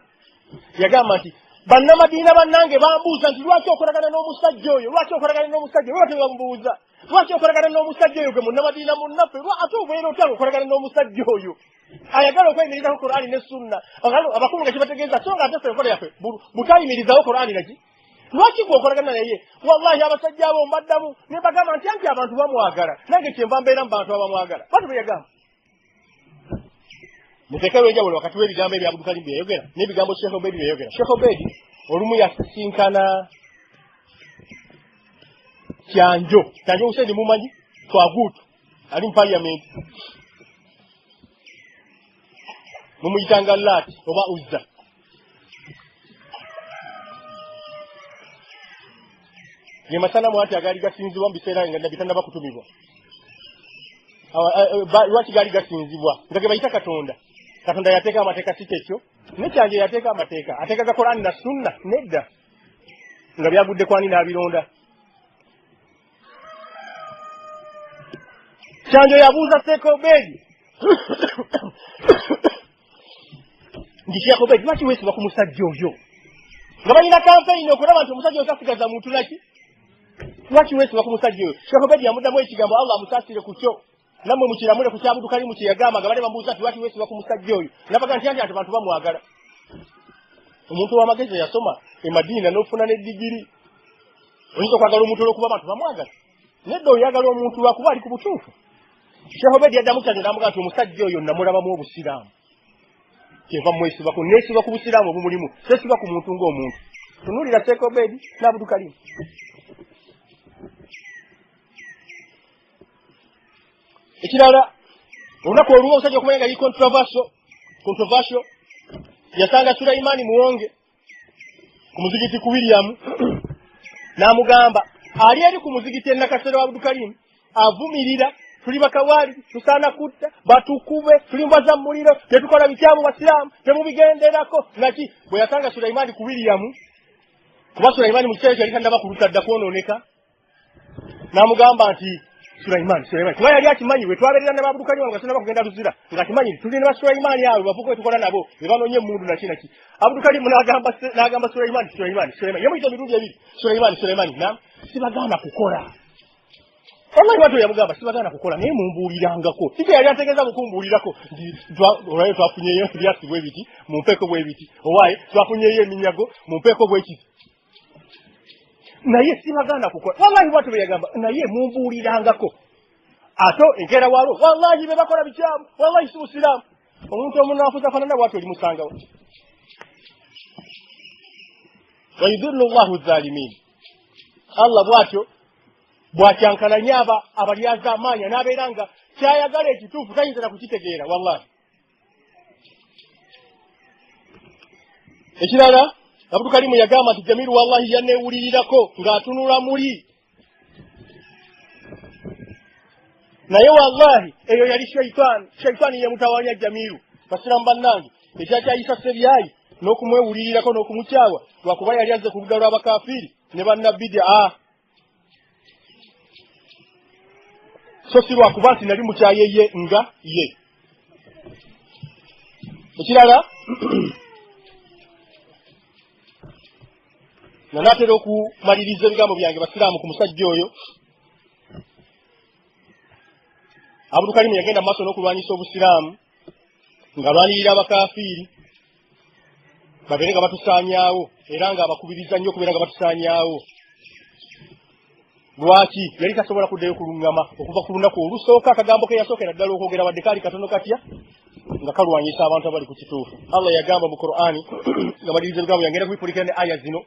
yagamba nti bannamadiina bannange bambuuza nti lwaki okolagana n'omusajja oyo, lwaki okolagana n'omusajja oyo, lwaki bamubuuza lwaki okolagana n'omusajja oyo gwe munnamadiina munnaffe, ate obeera otya okolagana n'omusajja oyo ayagala okweyimirizaho Qur'ani ne Sunna. Abakulu nga kibategeeza so nga ate enkola yaffe butayimirizaho Qur'ani naki lwaki gwe okolagana naye. Wallahi abasajja abo mbaddamu ne bagamba nti abantu bamwagala, nange kyenva mbeera mu bantu abamwagala. Bati bwe yagamba mutekewo enjawulo wakati w'ebigambo ebya Abdul Karim bye yayogera n'ebigambo Sheikh Obedi bye yayogera. Sheikh Obedi olumu yasisinkana Kyanjo Hussein mumanyi Twagutu ali mu parliament mumuyitanga Lati oba Uzza. Ye masanamu ati agali gasinzibwa mu biseera nga nabitanda bakutumibwa. Lwaki gali gasinzibwa nga ge bayita Katonda. Katonda yateeka amateeka si kyekyo, ne Kyanjo yateeka amateeka, ateeka Qur'ani na Sunna nedda nga byagudde kwani n'abironda. Kyanjo yabuuza Sheikh Obedi nti Sheikh Obedi lwaki weesiba ku musajja oyo nga balina kampeyini okulaba nti omusajja oyo tasigaza muntu naki, lwaki weesiba ku musajja oyo. Sheikh Obedi yamuddamu ekigambo Allah amusaasire ku kyo, nammwe mukiramule ku kya Abdul Karim kye yagamba nga bale bamubuuza nti lwaki weesiba ku musajja oyo, nabaga nti ati abantu bamwagala. Omuntu w'amagezi yasoma Madiina n'ofuna ne digiri, oyinza okwagala omuntu olw'okuba abantu bamwagala, nedda oyagala omuntu lwakuba ali ku butuufu. Sheikh Obedi yaddamu Kyanjo n'amuga nti omusajja oyo namulabamu obusiraamu, kyenva mwesibako, neesiba ku busiraamu obumulimu, seesiba ku muntu ng'omuntu. Tunuulira Sheikh Obedi ne Abdul Karim. Ekirala olunaku olumu omusajja okumanya nga yali controversial yasanga Sulaimani Muwonge ku muzigiti ku William n'amugamba ali eri ku muzigiti e Nakasero wa Abdul Karim avumirira tuli bakawaali tusaana kutta batukube tuli mbwaza mu muliro tetukola bikyamu basiraamu temubigenderako naki. Bwe yasanga Sulaimani ku William kuba Sulaimani mu kiseera yali tannaba kuluta dda kwonooneka n'amugamba nti Sulaimani kuba yali akimanyi we twaberera ne Abdul Karim nga tunaba kugenda luzira nga kimanyi tuli ne Sulaimani abo bavuko we tukola nabo be banoonye emundu naki. Abdul Karim n'agamba Sulaimani yamuyita emirundi ebiri Sulaimani nam sibagaana kukola. Wallahi watu yamugamba sibagaana kukola naye mumbuulirangako kiki yali ategeeza mukumbuulirako olwayo twafunyeyo ebyasi bwe biti mumpeeko bwe biti owaaye twafunyeyo eminyago mumpeeko bwe kiti naye sibagaana kukola. Wallahi watu be yagamba naye mumbuulirangako ato enkeera walo wallahi be bakola bikyamu wallahi si busiraamu. Omuntu omunaafuza fanana watu olimusangawo. Wayudhillu Allahu zalimin. Allah bwatyo bwakyankalanya abalyaza amaanya n'abeera nga kyayagala ekituufu tayinza na kukitegeera. Wallahi ekirala Abdul Karim yagamba nti Jamiru wallahi yanneewulirirako ng'atunula muli, naye wallahi eyo yali shaitaani yemutawanya Jamiru. Basiramu bannange ekyakyayisa Sebyayi n'okumwewulirirako n'okumukyawa lwakuba yali azze ku ludda lw'abakafiiri ne bannabbidia, so si lwakuba nti nali mukyayeye nga ye. Ekirala nanaatera okumaliriza ebigambo byange basiraamu ku musajja oyo. Abdul Karim yagenda mu maaso n'okulwanyisa obusiraamu ng'alwanirira abakafiiri babeere nga batusaanyaawo era ng'abakubiriza nnyo okubeera nga batusaanyaawo. Lwaki yali tasobola kuddayo kuluŋŋama okuva ku lunaku olusooka akagambo ke yasookera ddala okwogera wadde kaali katono katya nga kalwanyisa abantu abali ku kituufu. Allah yagamba mu Qur'ani nga maliriza ebigambo yangenda kubipulikira ne aya zino,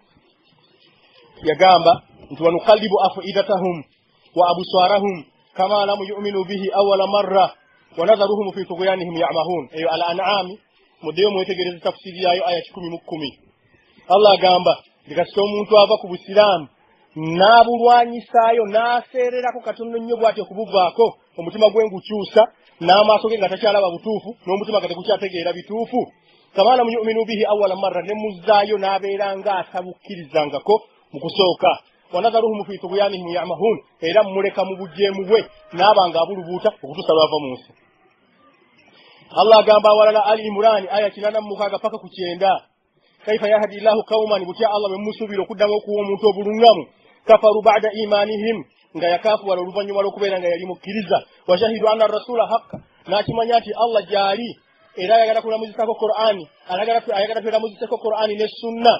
yagamba nti wanukallibu afidatahum wa absarahum kama lam yu'minu bihi awwala marra wa nadharuhum fi tughyanihim ya'mahun. Eyo al-an'am mudeyo mwetegereza tafsiri yayo aya 10:10. Allah agamba ndikasita omuntu ava ku busiraamu n'abulwanyisaayo n'aseererako katono nnyo bw'atyo okubuvaako omutima gwe ngukyusa n'amaaso ge nga takyalaba butuufu n'omutima nga tegukyategeera bituufu, kama lam yu'minu bihi awwala marra ne muzzaayo n'abeera nga atabukkirizangako mu kusooka, wanadharuhum fi tughyanihim ya'mahun era muleka mu bujjeemu bwe n'abanga abulubuuta okutuusa lwava mu nsi. Allah agamba walala Ali Imran aya 86 paka ku 9 kaifa yahdi Allahu qauman butya Allah bwe musubira okuddamu okuwa omuntu obulungamu kafaru ba'da imanihim nga yakafu wala oluvannyuma lw'okubeera nga yali mukkiriza wa shahidu anna rasula haqqa n'akimanya nti Allah gyali era ayagala kulamuzisako Qur'ani ayagala kulamuzisako Qur'ani ne sunna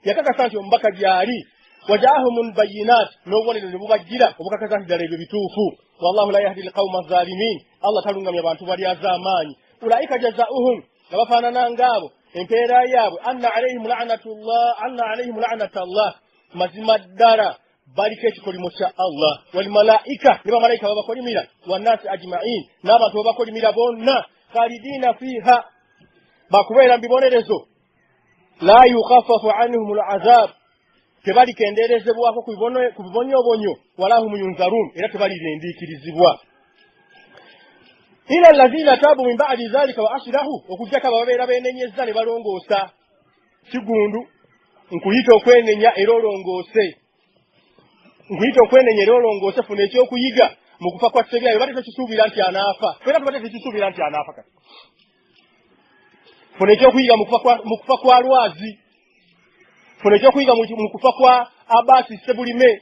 yakakasa nti omubaka gyali wajaahumul bayinat n'obubonero ne bubajjira obukakasa nti ddala ebyo bituufu wallahu la yahdi alqawma adh-dhalimin Allah talungamya abantu bali az'amaanyi ulaika jazaohum nga bafaanana ngaabo empeera yaabwe anna alayhim la'natullah mazima ddala baliko ekikolimo kya Allah wal malaika ne bamalayika babakolimira wannasi ajma'in n'abantu babakolimira bonna khalidina fiha bakubeera mbibonerezo la yukhaffafu anhum al'azab tebalikenderezebwako ku bibonyobonyo wala hum yunzarun era tebalirendiikirizibwa ila allazina tabu min ba'di dhalika wa aslahu okujjaka babeera beenenyezza ne balongoosa kigundu nkuyita okwenenya era olongoose funa ekyokuyiga mu kufa kwa Sebyayo bate tekisuubira nti anaafa era tubate tekisuubira nti anaafa kati funa ekyokuyiga mu kufa kwa Lwazi funa ekyokuyiga mu kufa kwa Abasi Sebulime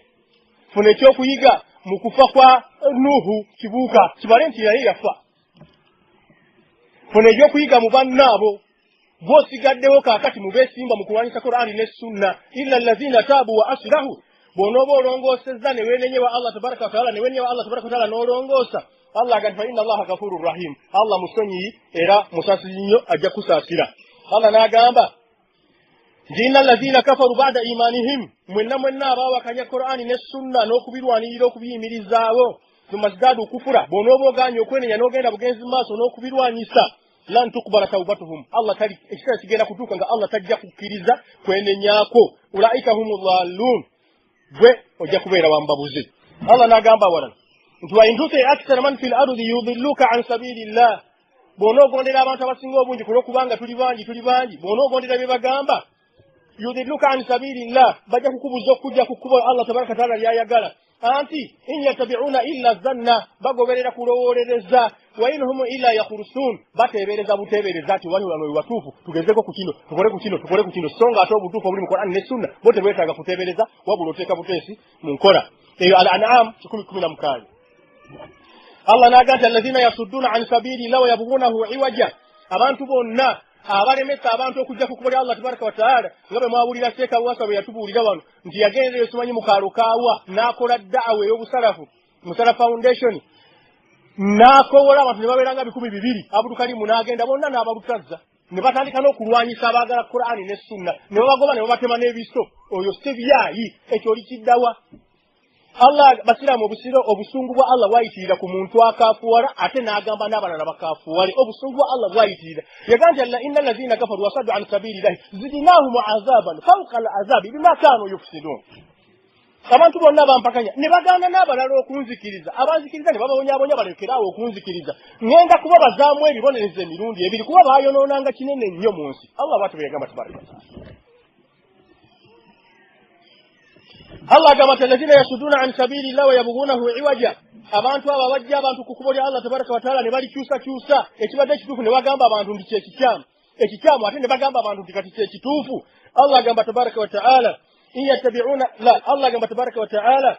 funa ekyokuyiga mu kufa kwa Nuhu Kibuuka kibale nti yali yafa funa ekyokuyiga mu bannaabo bosigaddewo kaakati mu beesimba mu kulwanyisa Qur'ani ne Sunna illa allazina tabu wa aslahu bonoba olongoosezza ne weenenyewa Allah tabaraka wa taala ne weenenyewa Allah tabaraka wa taala n'olongoosa Allah agamba fa inna Allaha ghafurur rahim Allah musonyi era musasiri nnyo ajja kusaasira Allah n'agamba inna allazina kafaru ba'da imanihim mwenna abaawakanya Qur'ani ne Sunna n'okubirwanirira okubiyimirizaawo tumazdadu kufura bonoba oganye okwenenya n'ogenda bugenzi maaso n'okubirwanyisa lan tukbala taubatuhum Allah tali ekitala kigenda kutuuka nga Allah tajja kukkiriza kwenenyaako ulaika humul dhallun gwe ojja kubeera wambabuze Allah n'agamba walala nti wa intuti akthara man fil ardi yudilluka an sabilillah bonoogondera abantu abasinga obungi kulwokubanga tuli bangi bonoogondera bye bagamba yudilluka an sabilillah bajja kukubuza okujja ku kkubo Allah tabaraka taala lyayagala anti in yatabi'una illa zanna bagoberera kulowolereza wa inhum illa yakhrusun batebereza butebereza ati wali wano watufu tugezeko ku kino tukole ku kino songa ate obutufu obuli mu Qur'an ne Sunna bote bwetaaga kutebereza wabula oteeka buteesi mu nkola eyo al-an'am 10:16 Allah n'agamba alladhina yasudduna an sabili law yabghunahu iwaja abantu bonna abalemesa abantu okujja kukubali Allah tabaraka wa taala ngabe mwawulira Sheikh Awasa bwe yatubuulira wano nti yagenderera esimanyi mu kaalo kaawa n'akola da'awa ey'obusalafu Musala Foundation n'akowola abantu ne babeeranga 200 Abdul Karim n'agenda bonna n'abalutazza ne batandika n'okulwanyisa abaagala Qur'ani ne Sunna ne babagoba ne babatema n'ebiso oyo Sebyayi ekyo likiddawa Allah basiramu obusungu bwa Allah bwayitirira ku muntu akafuwala ate n'agamba n'abalala bakafuwale obusungu bwa Allah bwayitirira yaganja innal ladhina kafaru wasaddu an sabilillahi zidnahum azaban fawqa al-azabi bima kanu yufsidun abantu bonna bampakanya ne baganda n'abalala okunzikiriza abanzikiriza ne bababonyabonya balekerawo okunzikiriza ngenda kuba bazaamu ebibonerezo emirundi ebiri kuba bayonoonanga kinene nnyo mu nsi Allah bw'atyo bwe yagamba tabaraka Allah agamba alladhina yasudduna an sabilillahi wa yabghunahu iwaja abantu aba bajja abantu ku kkubo lya Allah tabaraka wa taala ne balikyusa ekibadde ekituufu ne bagamba abantu ndi ekikyamu ate ne bagamba abantu ndi kati kyekituufu Allah agamba tabaraka wa taala in yattabi'una la Allah agamba tabaraka wa taala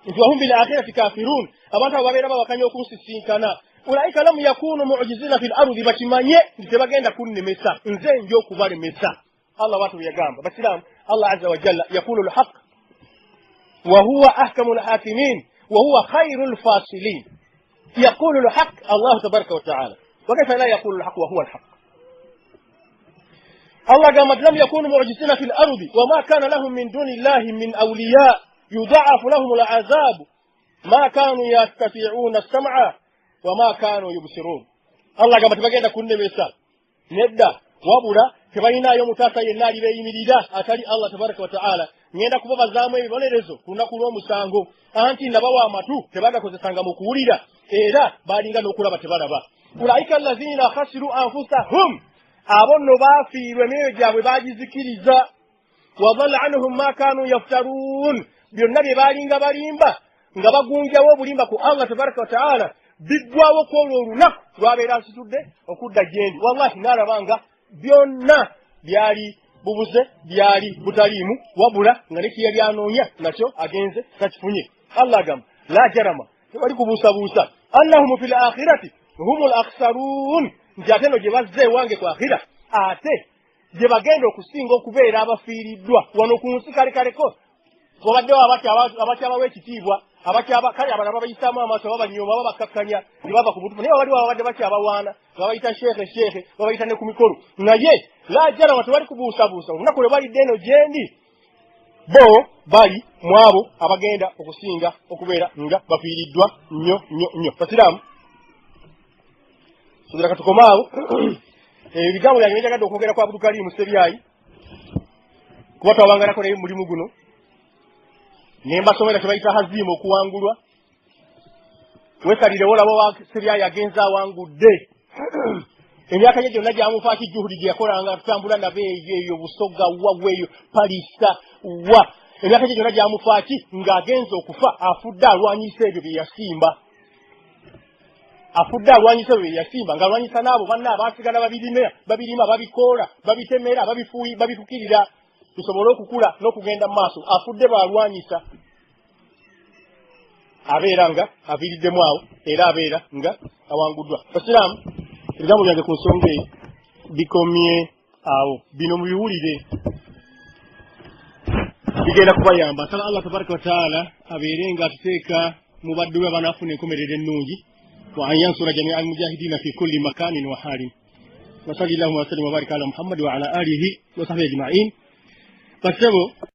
nti wahum bil akhirati kafirun abantu abo babeera babakanya okusisinkana ulaika lam yakunu mu'jizina fil ardi bakimanye nti tebagenda kunnemesa nze njo okubalemesa Allah watu yagamba basiramu Allah azza wa jalla yaqulu al-haqq وهو أحكم الحاكمين وهو خير الفاصلين يقول الحق الله تبارك وتعالى وكيف لا يقول الحق وهو الحق الله قال لم يكونوا معجزين في الأرض وما كان لهم من دون الله من أولياء يضاعف لهم العذاب ما كانوا يستطيعون السمع وما كانوا يبصرون الله قال تبقى كن مثال نبدأ وابولا تبينا يوم تاسا ينالي بيميليدا أتالي الله تبارك وتعالى ngenda kubabazaamu ebibonerezo kunaku lw'omusango anti nabawa amatu tebagakozesanga mu kuwulira era balinga n'okulaba tebalaba ulaika allazina khasiru anfusahum abo nno baafiirwa emyoyo gyabwe baagizikiriza wadalla anhum ma kanu yaftaruun byonna bye baalinga balimba nga bagunjawo obulimba ku Allah tabaraka wa taala biggwawo kwolwo olunaku lwabeera asitudde okudda gyendi wallahi n'alabanga byonna byali bubuze byali butaliimu wabula nga nekiyali anoonya nakyo agenze takifunye. Allah agamba la jarama tewali kubuusabuusa annahum fil akhirati humul akhsaruun nti ate no gye bazze ewange ku akhira ate gye bagenda okusinga okubeera abafiiriddwa wano ku nsi kalekaleko wabaddewo abakyabawo ekitiibwa kale abalala babayisaamu amaaso babanyooma babakkakkanya ne bava ku butufu naye waliwo ababadde bakyabawaana babayita sheekhe babayita ne ku mikolo naye la jarama tewali kubuusabuusa olunaku lwe balidde eno gyendi bo bali mu abo abagenda okusinga okubeera nga bafiiriddwa nnyo basiraamu tuzira katukomaawo ebigambo byange byenjagadde okwogera kwa Abdulkarimu Sebyayi kuba twabanganako naye mulimu guno ne mbasomera tebayita hazimu okuwangulwa wesalire olaba wa Sebyayi agenza awangudde emyaka gye gyonna gyamufaaki juhudi gye yakolanga tutambula nabo eyo busoga waweeyo palisa wa emyaka gye gyonna gyamufaaki ng'agenza okufa afudde alwanyisa ebyo bye yasimba ng'alwanyisa n'abo banna abaasigala babirima babikoola babitemera babifukirira tusobole okukula n'okugenda mu maaso afudde baalwanyisa abeera nga aviiriddemu awo era abeera nga awanguddwa. Basiraamu ebigambo byange ku nsonga eyo bikomye awo bino mubiwulire bigenda kubayamba asala Allah tabaraka wa taala abeere nga atuteeka mu baddu be abanaafuna enkomerero ennungi wa an yansura jamia almujahidina fi kulli makanin wa halin wa sallallahu wa sallam wa baraka ala Muhammad wa ala alihi wa sahbihi ajma'in. Basebo